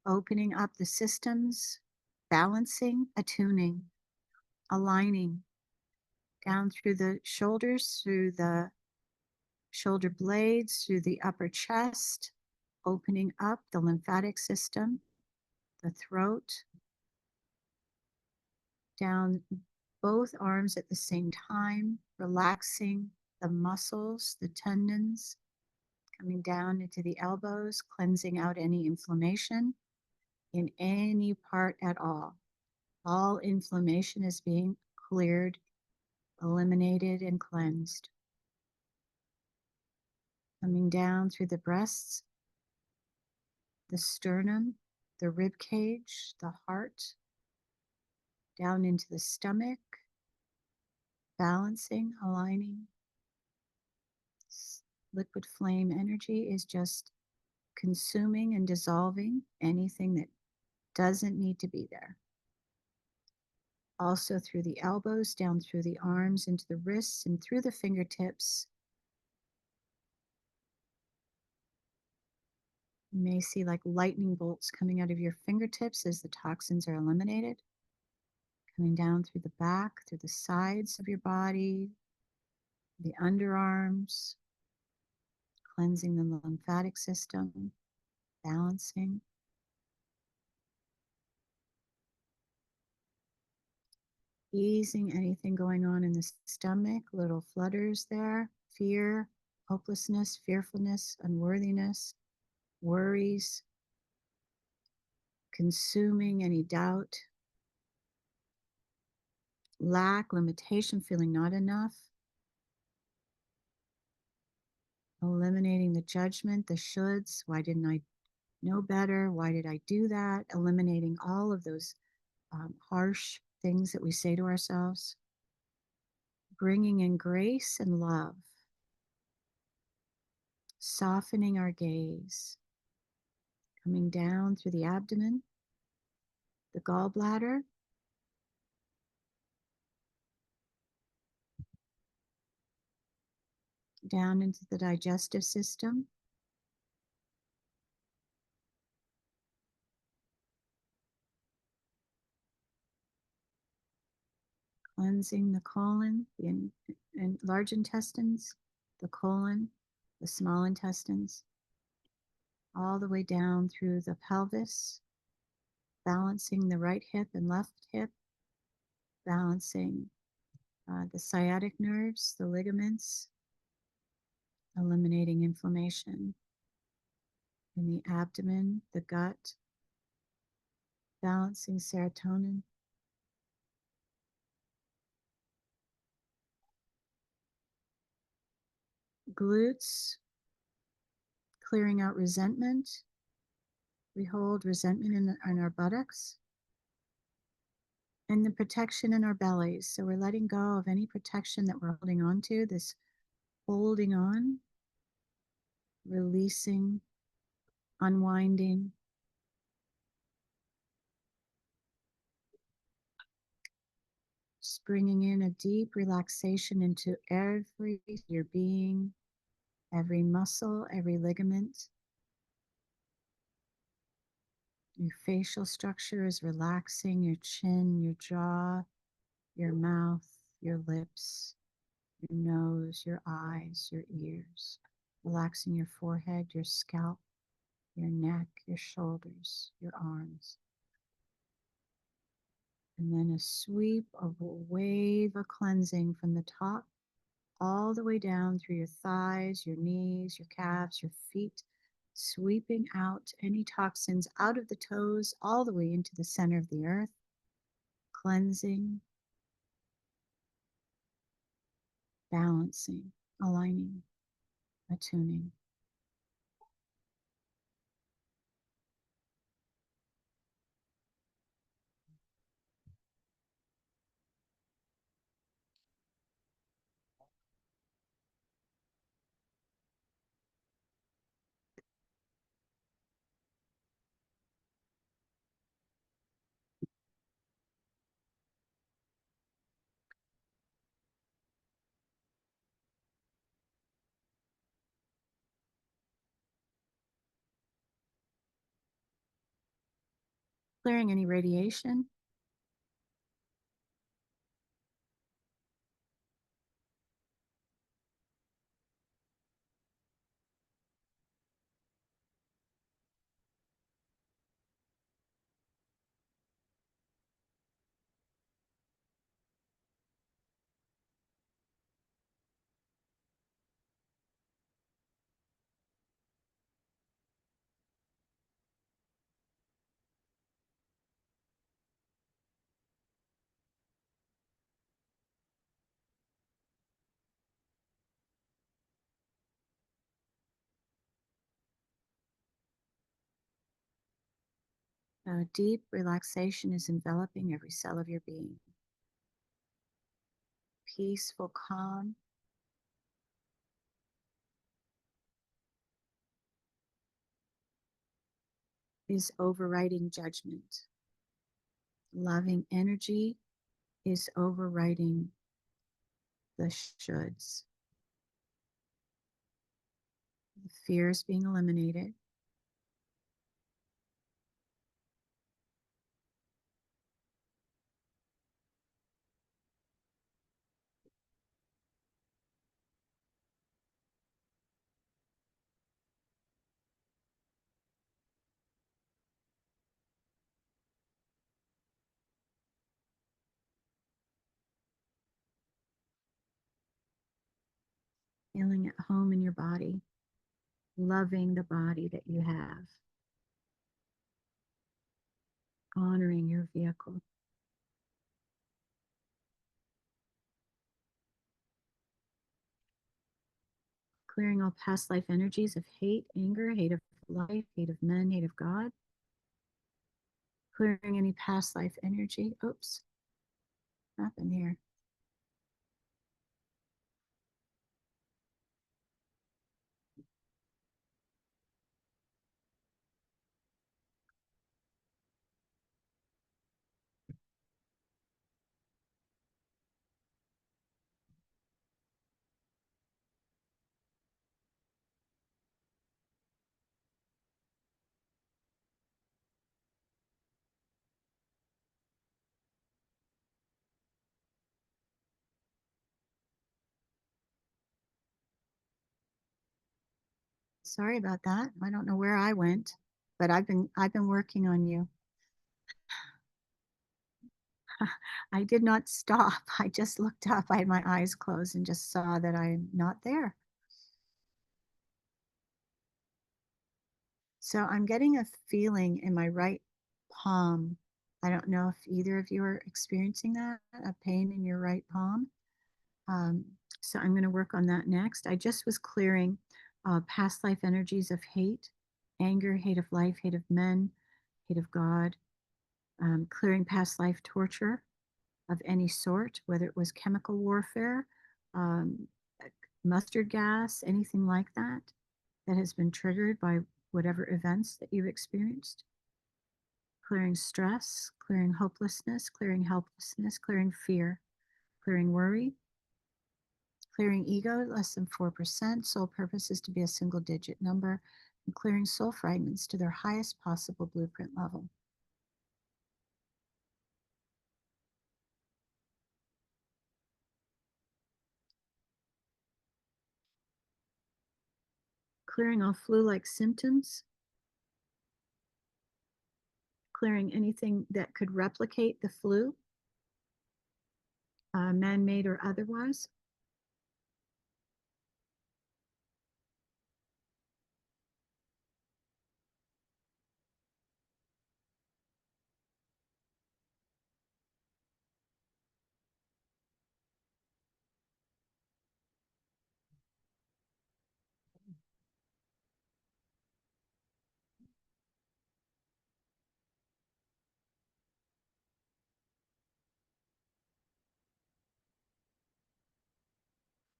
opening up the systems, balancing, attuning, aligning down through the shoulders, through the shoulder blades, through the upper chest, opening up the lymphatic system, the throat, down both arms at the same time, relaxing the muscles, the tendons, coming down into the elbows, cleansing out any inflammation in any part at all. All inflammation is being cleared, eliminated, and cleansed. Coming down through the breasts, the sternum, the rib cage, the heart, down into the stomach, balancing, aligning. Liquid flame energy is just consuming and dissolving anything that doesn't need to be there. Also through the elbows, down through the arms, into the wrists, and through the fingertips. You may see like lightning bolts coming out of your fingertips as the toxins are eliminated. Coming down through the back, through the sides of your body, the underarms, cleansing the lymphatic system, balancing. Easing anything going on in the stomach, little flutters there, fear, hopelessness, fearfulness, unworthiness, worries, consuming any doubt, lack, limitation, feeling not enough, eliminating the judgment, the shoulds. Why didn't I know better? Why did I do that? Eliminating all of those harsh things that we say to ourselves. Bringing in grace and love. Softening our gaze. Coming down through the abdomen, the gallbladder, down into the digestive system, cleansing the colon, the large intestines, the colon, the small intestines, all the way down through the pelvis, balancing the right hip and left hip, balancing the sciatic nerves, the ligaments, eliminating inflammation in the abdomen, the gut, balancing serotonin, glutes, clearing out resentment. We hold resentment in our buttocks. And the protection in our bellies. So we're letting go of any protection that we're holding on to, this holding on, releasing, unwinding. Just bringing in a deep relaxation into every your being, every muscle, every ligament. Your facial structure is relaxing, your chin, your jaw, your mouth, your lips, your nose, your eyes, your ears. Relaxing your forehead, your scalp, your neck, your shoulders, your arms. And then a sweep of a wave of cleansing from the top all the way down through your thighs, your knees, your calves, your feet, sweeping out any toxins out of the toes all the way into the center of the earth, cleansing, balancing, aligning, attuning. Clearing any radiation. A deep relaxation is enveloping every cell of your being. Peaceful calm. Is overriding judgment. Loving energy is overriding the shoulds. The fear is being eliminated. Feeling at home in your body. Loving the body that you have. Honoring your vehicle. clearing all past life energies of hate, anger, hate of life, hate of men, hate of God. Clearing any past life energy. Oops. What happened here? Sorry about that. I don't know where I went, but I've been working on you. I did not stop. I just looked up. I had my eyes closed and just saw that I'm not there. So I'm getting a feeling in my right palm. I don't know if either of you are experiencing that, a pain in your right palm. Um, so I'm going to work on that next. I just was clearing past life energies of hate, anger, hate of life, hate of men, hate of God, clearing past life torture of any sort, whether it was chemical warfare, um, mustard gas, anything like that, that has been triggered by whatever events that you've experienced. Clearing stress, clearing hopelessness, clearing helplessness, clearing fear, clearing worry, clearing ego less than 4%. Soul purpose is to be a single digit number, and clearing soul fragments to their highest possible blueprint level. Clearing all flu-like symptoms, clearing anything that could replicate the flu, man-made or otherwise.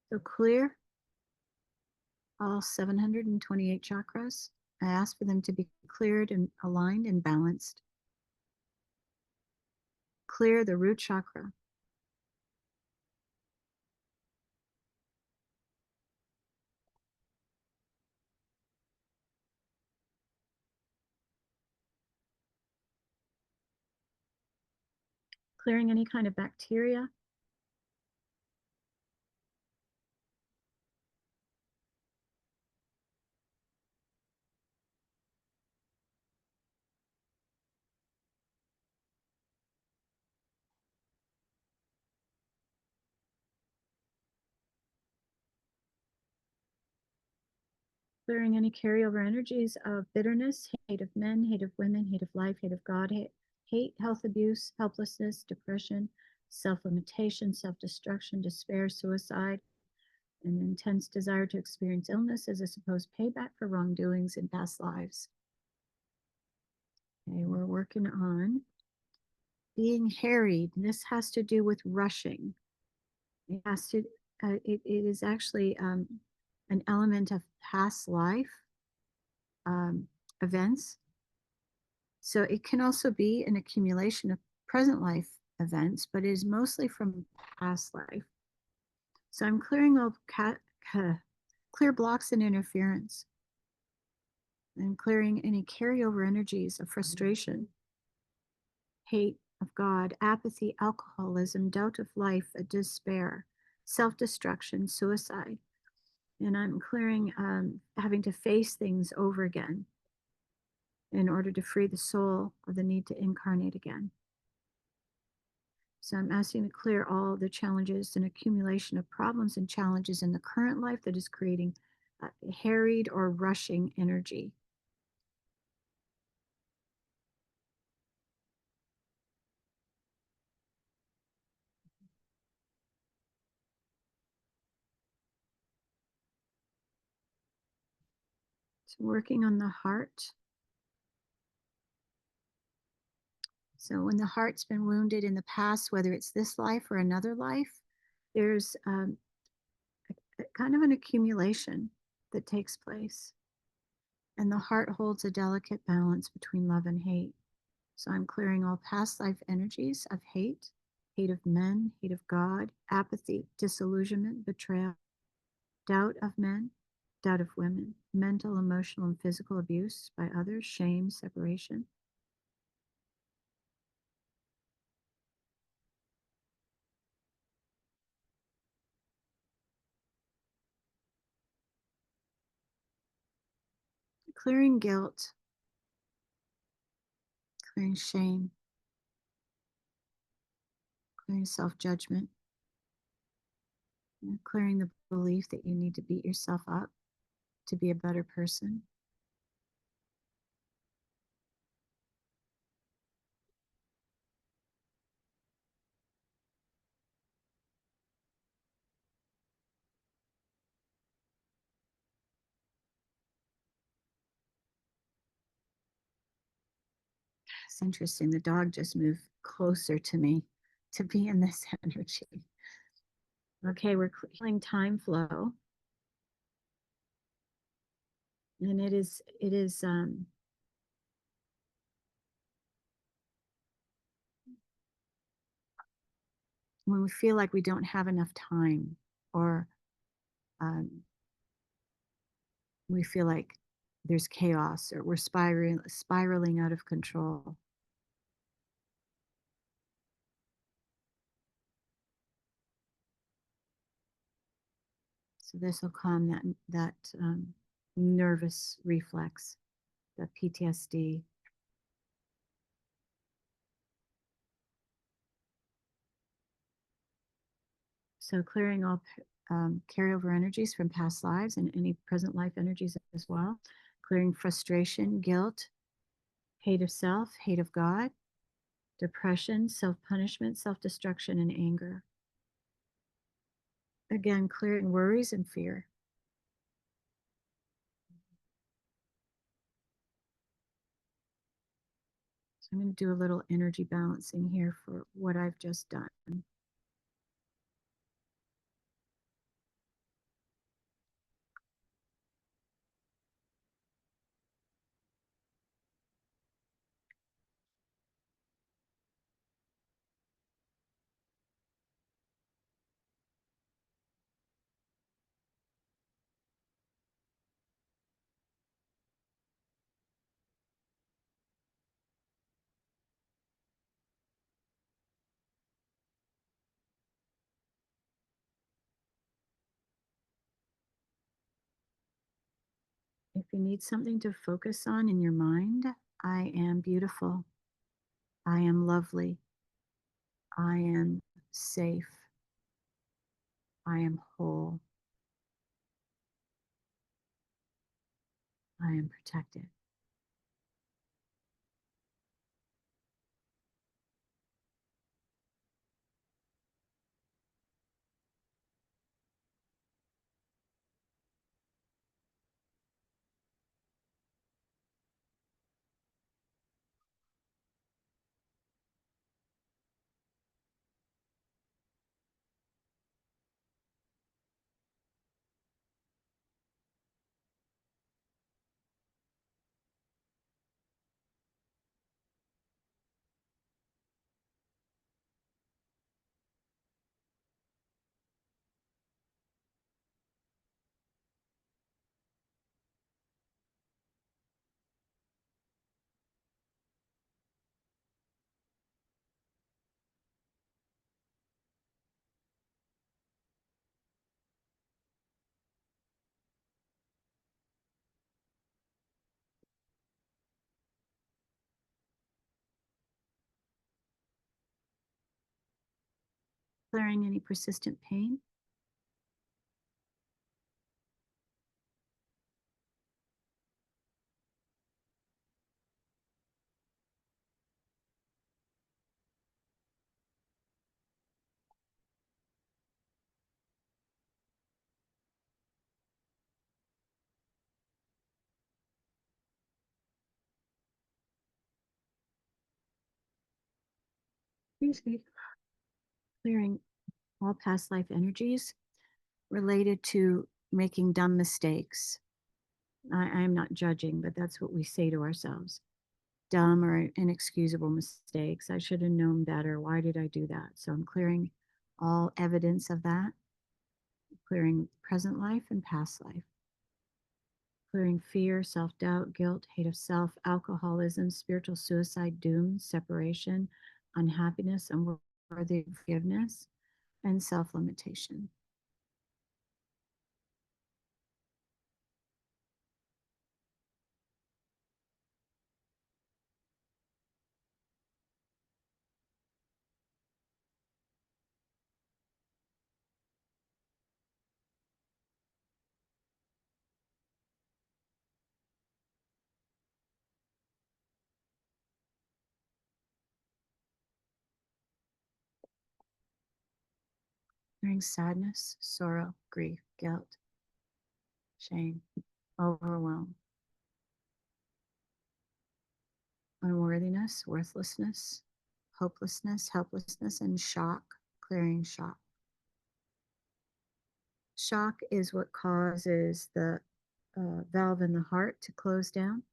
So clear all 728 chakras. I ask for them to be cleared and aligned and balanced. Clear the root chakra. Clearing any kind of bacteria. Clearing any carryover energies of bitterness, hate of men, hate of women, hate of life, hate of God, hate, health abuse, helplessness, depression, self-limitation, self-destruction, despair, suicide, an intense desire to experience illness as a supposed payback for wrongdoings in past lives. Okay, we're working on being harried. This has to do with rushing. It has to, it is actually an element of past life events. So it can also be an accumulation of present life events, but it is mostly from past life. So I'm clearing all clear blocks and interference. I'm clearing any carryover energies of frustration, hate of God, apathy, alcoholism, doubt of life, despair, self-destruction, suicide. And I'm clearing having to face things over again in order to free the soul of the need to incarnate again. So I'm asking to clear all the challenges and accumulation of problems and challenges in the current life that is creating harried or rushing energy. So working on the heart. So when the heart's been wounded in the past, whether it's this life or another life, there's kind of an accumulation that takes place. And the heart holds a delicate balance between love and hate. So I'm clearing all past life energies of hate, hate of men, hate of God, apathy, disillusionment, betrayal, doubt of men, doubt of women, mental, emotional, and physical abuse by others, shame, separation. Clearing guilt, clearing shame, clearing self-judgment, clearing the belief that you need to beat yourself up to be a better person. It's interesting. The dog just moved closer to me to be in this energy. Okay, we're clearing time flow. And it is when we feel like we don't have enough time, or we feel like there's chaos, or we're spiraling out of control. So this will calm that nervous reflex, the PTSD. So clearing all carryover energies from past lives and any present life energies as well. Clearing frustration, guilt, hate of self, hate of God, depression, self-punishment, self-destruction, and anger. Again, clearing worries and fear. So I'm going to do a little energy balancing here for what I've just done. If you need something to focus on in your mind, I am beautiful. I am lovely. I am safe. I am whole. I am protected. Clearing any persistent pain. excuse me, clearing all past life energies related to making dumb mistakes. I'm not judging, but that's what we say to ourselves. Dumb or inexcusable mistakes. I should have known better. Why did I do that? So I'm clearing all evidence of that, clearing present life and past life, clearing fear, self doubt, guilt, hate of self, alcoholism, spiritual suicide, doom, separation, unhappiness, unworthy forgiveness, and self limitation. Clearing sadness, sorrow, grief, guilt, shame, overwhelm, unworthiness, worthlessness, hopelessness, helplessness, and shock, clearing shock. Shock is what causes the valve in the heart to close down.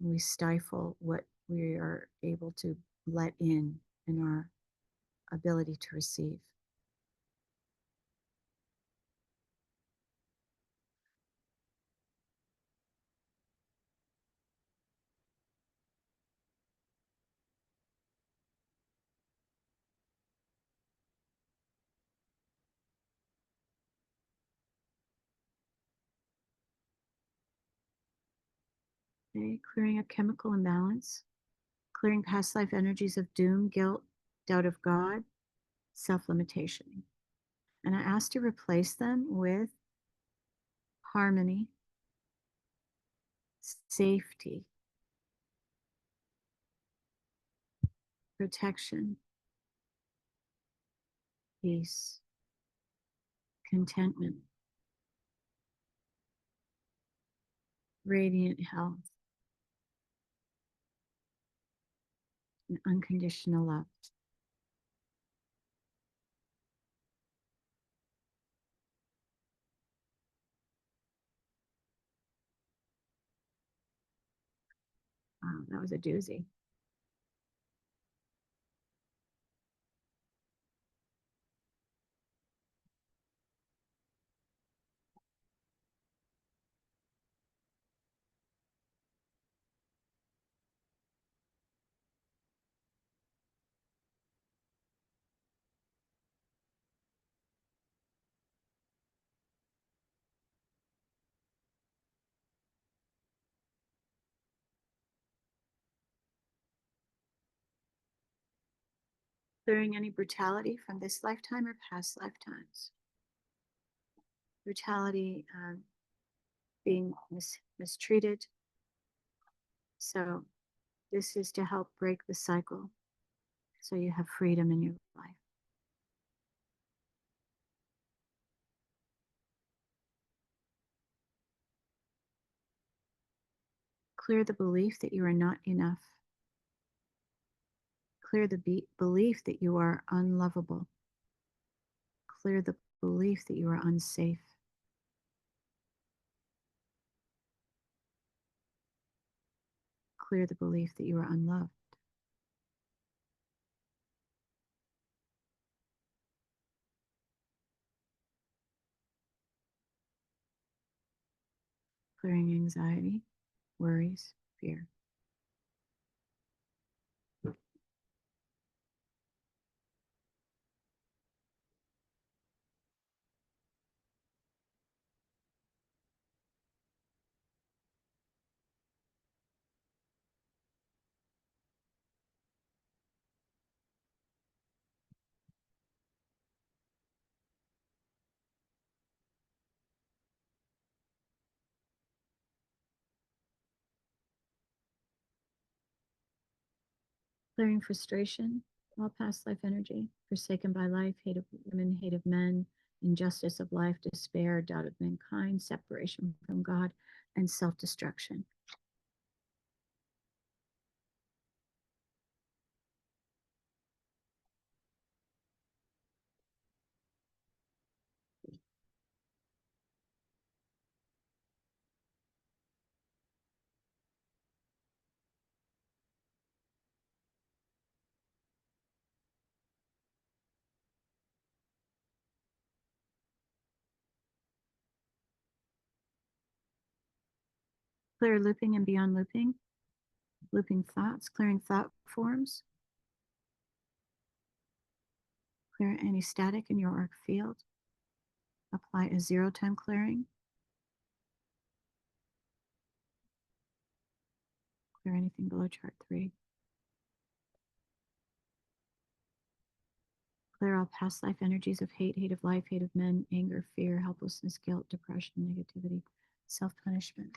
We stifle what we are able to let in our ability to receive. Okay, clearing a chemical imbalance, clearing past life energies of doom, guilt, doubt of God, self limitation. And I ask to replace them with harmony, safety, protection, peace, contentment, radiant health, and unconditional love. Wow, that was a doozy. Clearing any brutality from this lifetime or past lifetimes. Brutality, being mistreated. So this is to help break the cycle so you have freedom in your life. Clear the belief that you are not enough. Clear the belief that you are unlovable. Clear the belief that you are unsafe. Clear the belief that you are unloved. Clearing anxiety, worries, fear. Clearing frustration, all past life energy, forsaken by life, hate of women, hate of men, injustice of life, despair, doubt of mankind, separation from God, and self-destruction. Clear looping and beyond looping. Looping thoughts, clearing thought forms. Clear any static in your auric field. Apply a 0-time clearing. Clear anything below chart 3. Clear all past life energies of hate, hate of life, hate of men, anger, fear, helplessness, guilt, depression, negativity, self-punishment.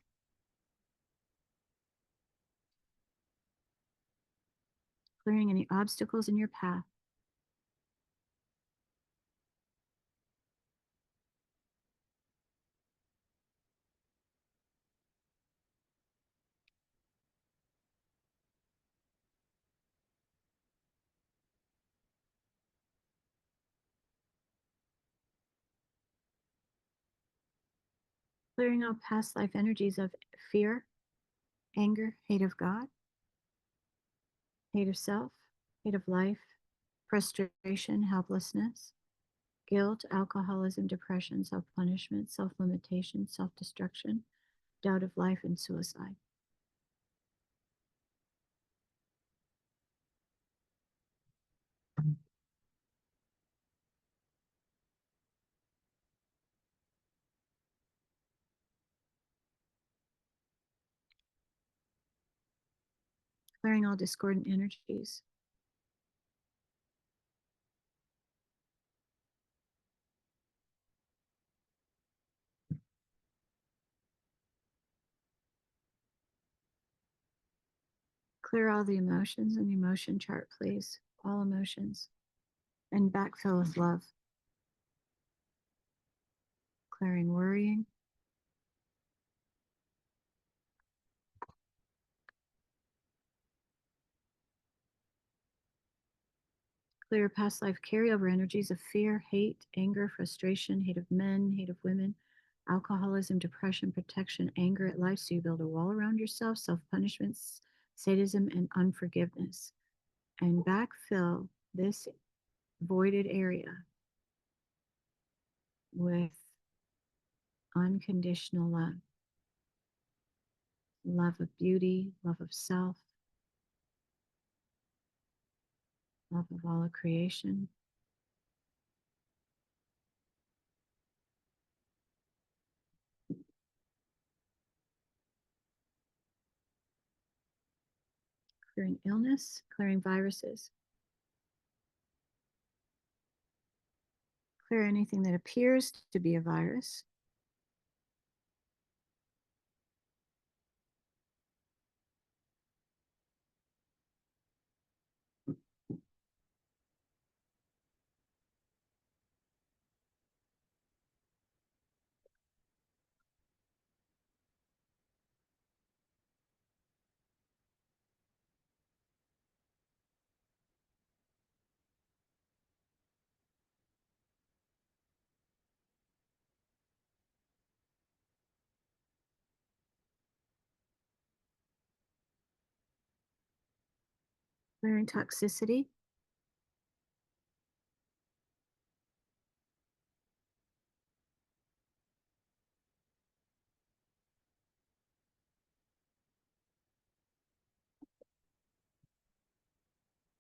Clearing any obstacles in your path. Clearing all past life energies of fear, anger, hate of God, hate of self, hate of life, frustration, helplessness, guilt, alcoholism, depression, self-punishment, self-limitation, self-destruction, doubt of life, and suicide. Clearing all discordant energies. Clear all the emotions in the emotion chart, please. All emotions. And backfill with love. Clearing worrying. Clear past life carryover energies of fear, hate, anger, frustration, hate of men, hate of women, alcoholism, depression, protection, anger at life. So you build a wall around yourself, self-punishment, sadism, and unforgiveness. And backfill this voided area with unconditional love. Love of beauty, love of self, love of all of creation. Clearing illness, clearing viruses. Clear anything that appears to be a virus. Clearing toxicity.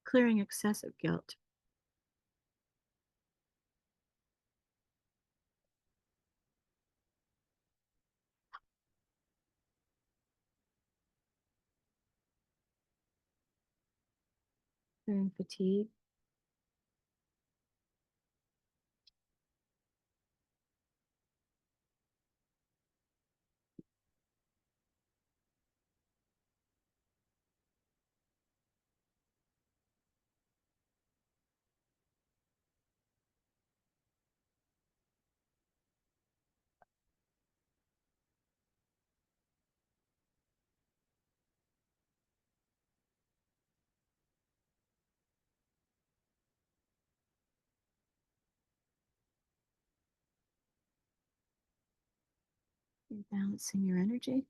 Clearing excessive guilt. Clearing fatigue. You're balancing your energy.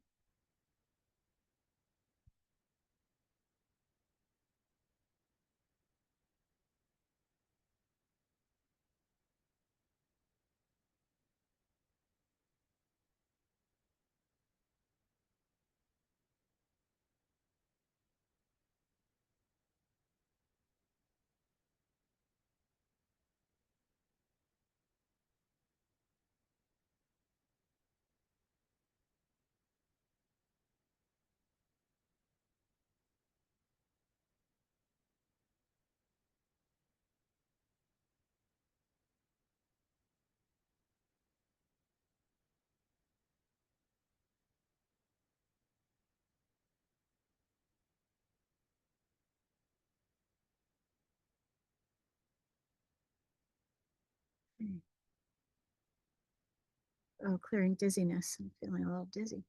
Oh, clearing dizziness. I'm feeling a little dizzy.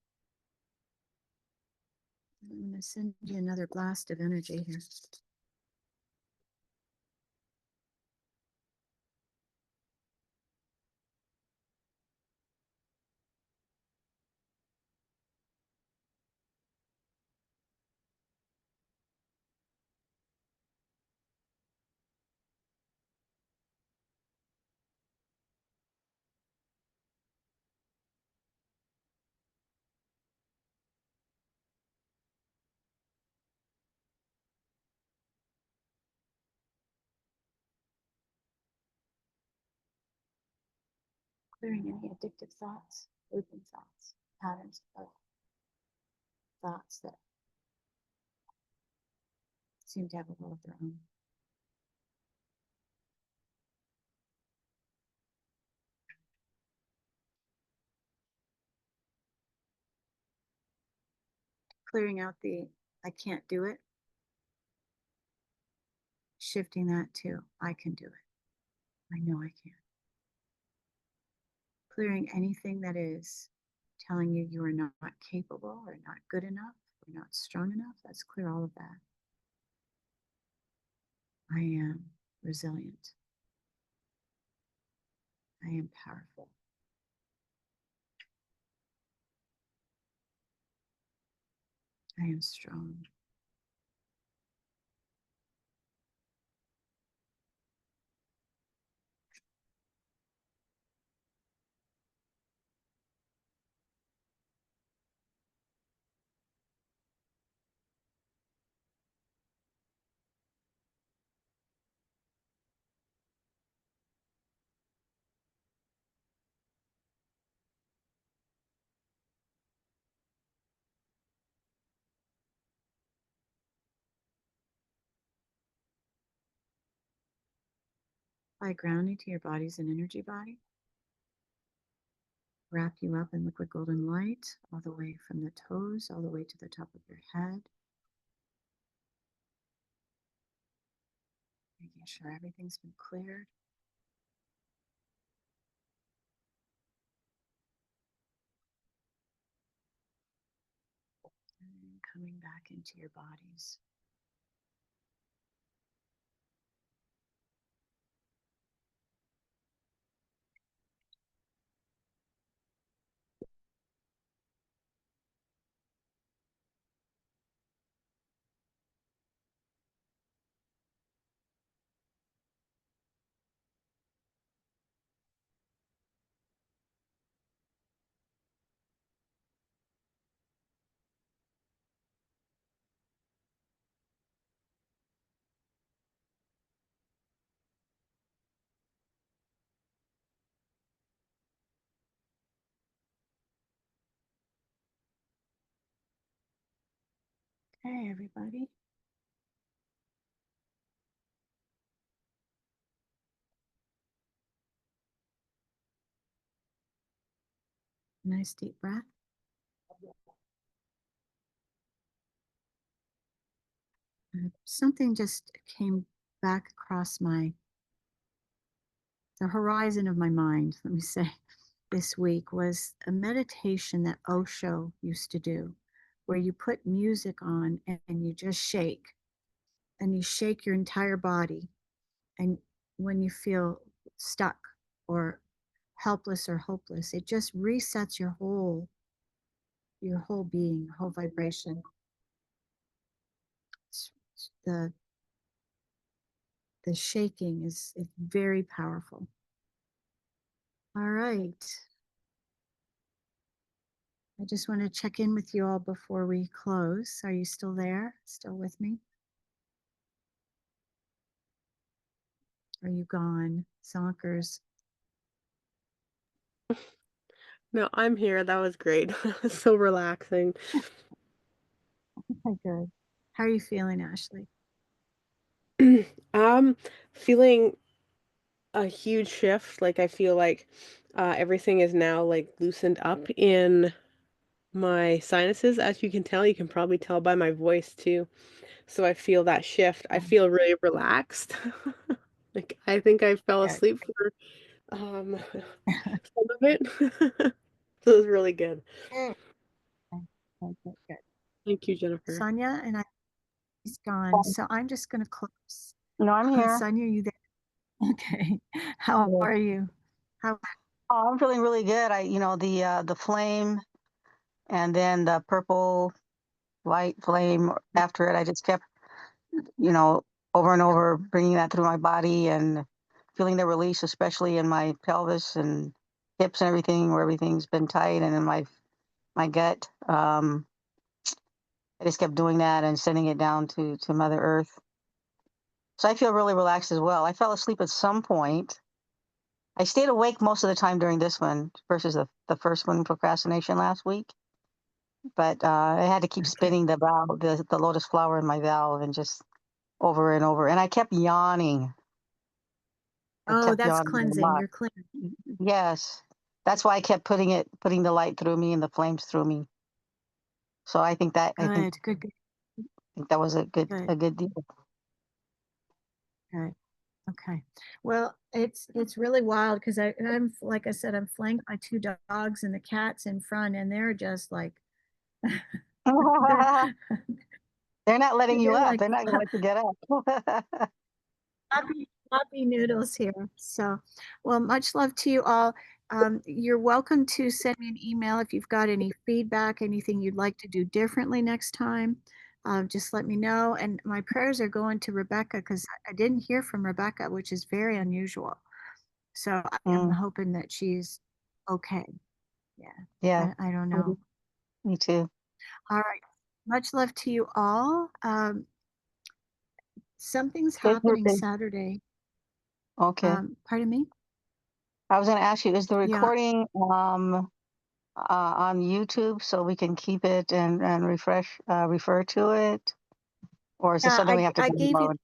I'm going to send you another blast of energy here. Clearing any addictive thoughts, looping thoughts, patterns of thoughts that seem to have a will of their own. Clearing out the I can't do it, shifting that to I can do it. I know I can. Clearing anything that is telling you you are not capable or not good enough or not strong enough. Let's clear all of that. I am resilient. I am powerful. I am strong. By grounding to your body's an energy body, wrap you up in liquid golden light all the way from the toes, all the way to the top of your head. Making sure everything's been cleared. And coming back into your bodies. Okay, everybody. Nice deep breath. Something just came back across the horizon of my mind, let me say, this week was a meditation that Osho used to do, where you put music on and you just shake, and you shake your entire body. And when you feel stuck or helpless or hopeless, it just resets your whole being, your whole vibration. The the shaking is very powerful. All right. I just want to check in with you all before we close. Are you still there? Still with me? Are you gone? Zonkers. No, I'm here. That was great. So relaxing. Okay, good. How are you feeling, Ashley? I'm feeling a huge shift. Like I feel like everything is now like loosened up in my sinuses. As you can tell, you can probably tell by my voice too. So I feel that shift. I feel really relaxed. Like I think I fell Yeah. asleep for some of it. It was really good. Good. Okay, good, good. Thank you, Jennifer. Sonia and he's gone, so I'm just gonna close. No, I'm here. Sonia, you there? Okay. How Yeah. are you? How? Oh, I'm feeling really good. The flame and then the purple light flame after it. I just kept, over and over bringing that through my body and feeling the release, especially in my pelvis and hips and everything, where everything's been tight, and in my gut. I just kept doing that and sending it down to Mother Earth. So I feel really relaxed as well. I fell asleep at some point. I stayed awake most of the time during this one versus the first one, procrastination, last week. But I had to keep spinning the valve, the lotus flower in my valve, and just over and over. And I kept yawning. I Oh, kept that's yawning a cleansing. lot. You're clean. Yes, that's why I kept putting the light through me and the flames through me. So I think that Good, good, that was a good, good deal. good. Okay. Well, it's really wild because I'm like I said, I'm flanked by two dogs and the cat's in front, and they're just like they're They're not letting you they're up. like They're not going to let you get up. puppy noodles here. So, well, much love to you all. You're welcome to send me an email if you've got any feedback, anything you'd like to do differently next time. Just let me know. And my prayers are going to Rebecca because I didn't hear from Rebecca, which is very unusual. So I am Mm, hoping that she's okay. Yeah, yeah, I don't know. me too. All right. Much love to you all. Something's Is happening the- Saturday. Okay. Pardon me? I was going to ask you, is the Yeah. recording on YouTube so we can keep it and refer to it? Or is this Yeah, something we have to I gave you, download?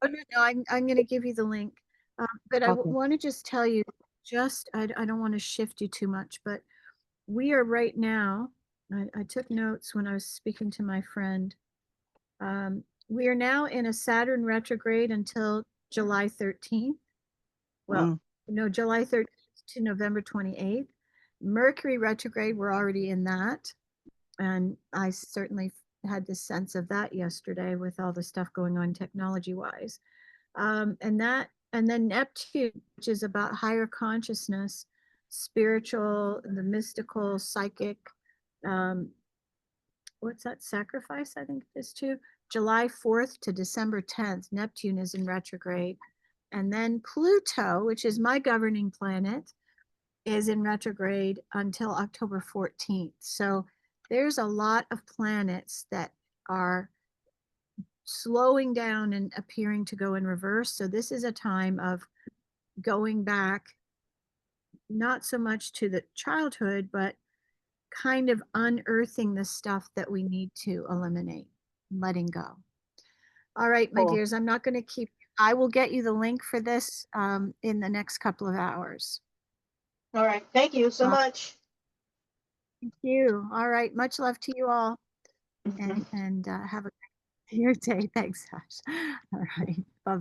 oh, no, I'm going to give you the link. But I Okay. want to just tell you, I don't want to shift you too much, but we are right now, I took notes when I was speaking to my friend. We are now in a Saturn retrograde until July 13th. Well, Mm, no, July 13th to November 28th. Mercury retrograde, we're already in that. And I certainly had this sense of that yesterday with all the stuff going on technology wise. And then Neptune, which is about higher consciousness, spiritual, the mystical, psychic. Um, what's that? Sacrifice, I think it is too. July 4th to December 10th, Neptune is in retrograde. And then Pluto, which is my governing planet, is in retrograde until October 14th. So there's a lot of planets that are slowing down and appearing to go in reverse. So this is a time of going back, not so much to the childhood, but kind of unearthing the stuff that we need to eliminate, letting go. All right, my cool. dears, I'm not going to keep, I will get you the link for this in the next couple of hours. All right. Thank you so much. Thank you. All right. Much love to you all. And have a great day. Thanks, Josh. All right. Bye-bye.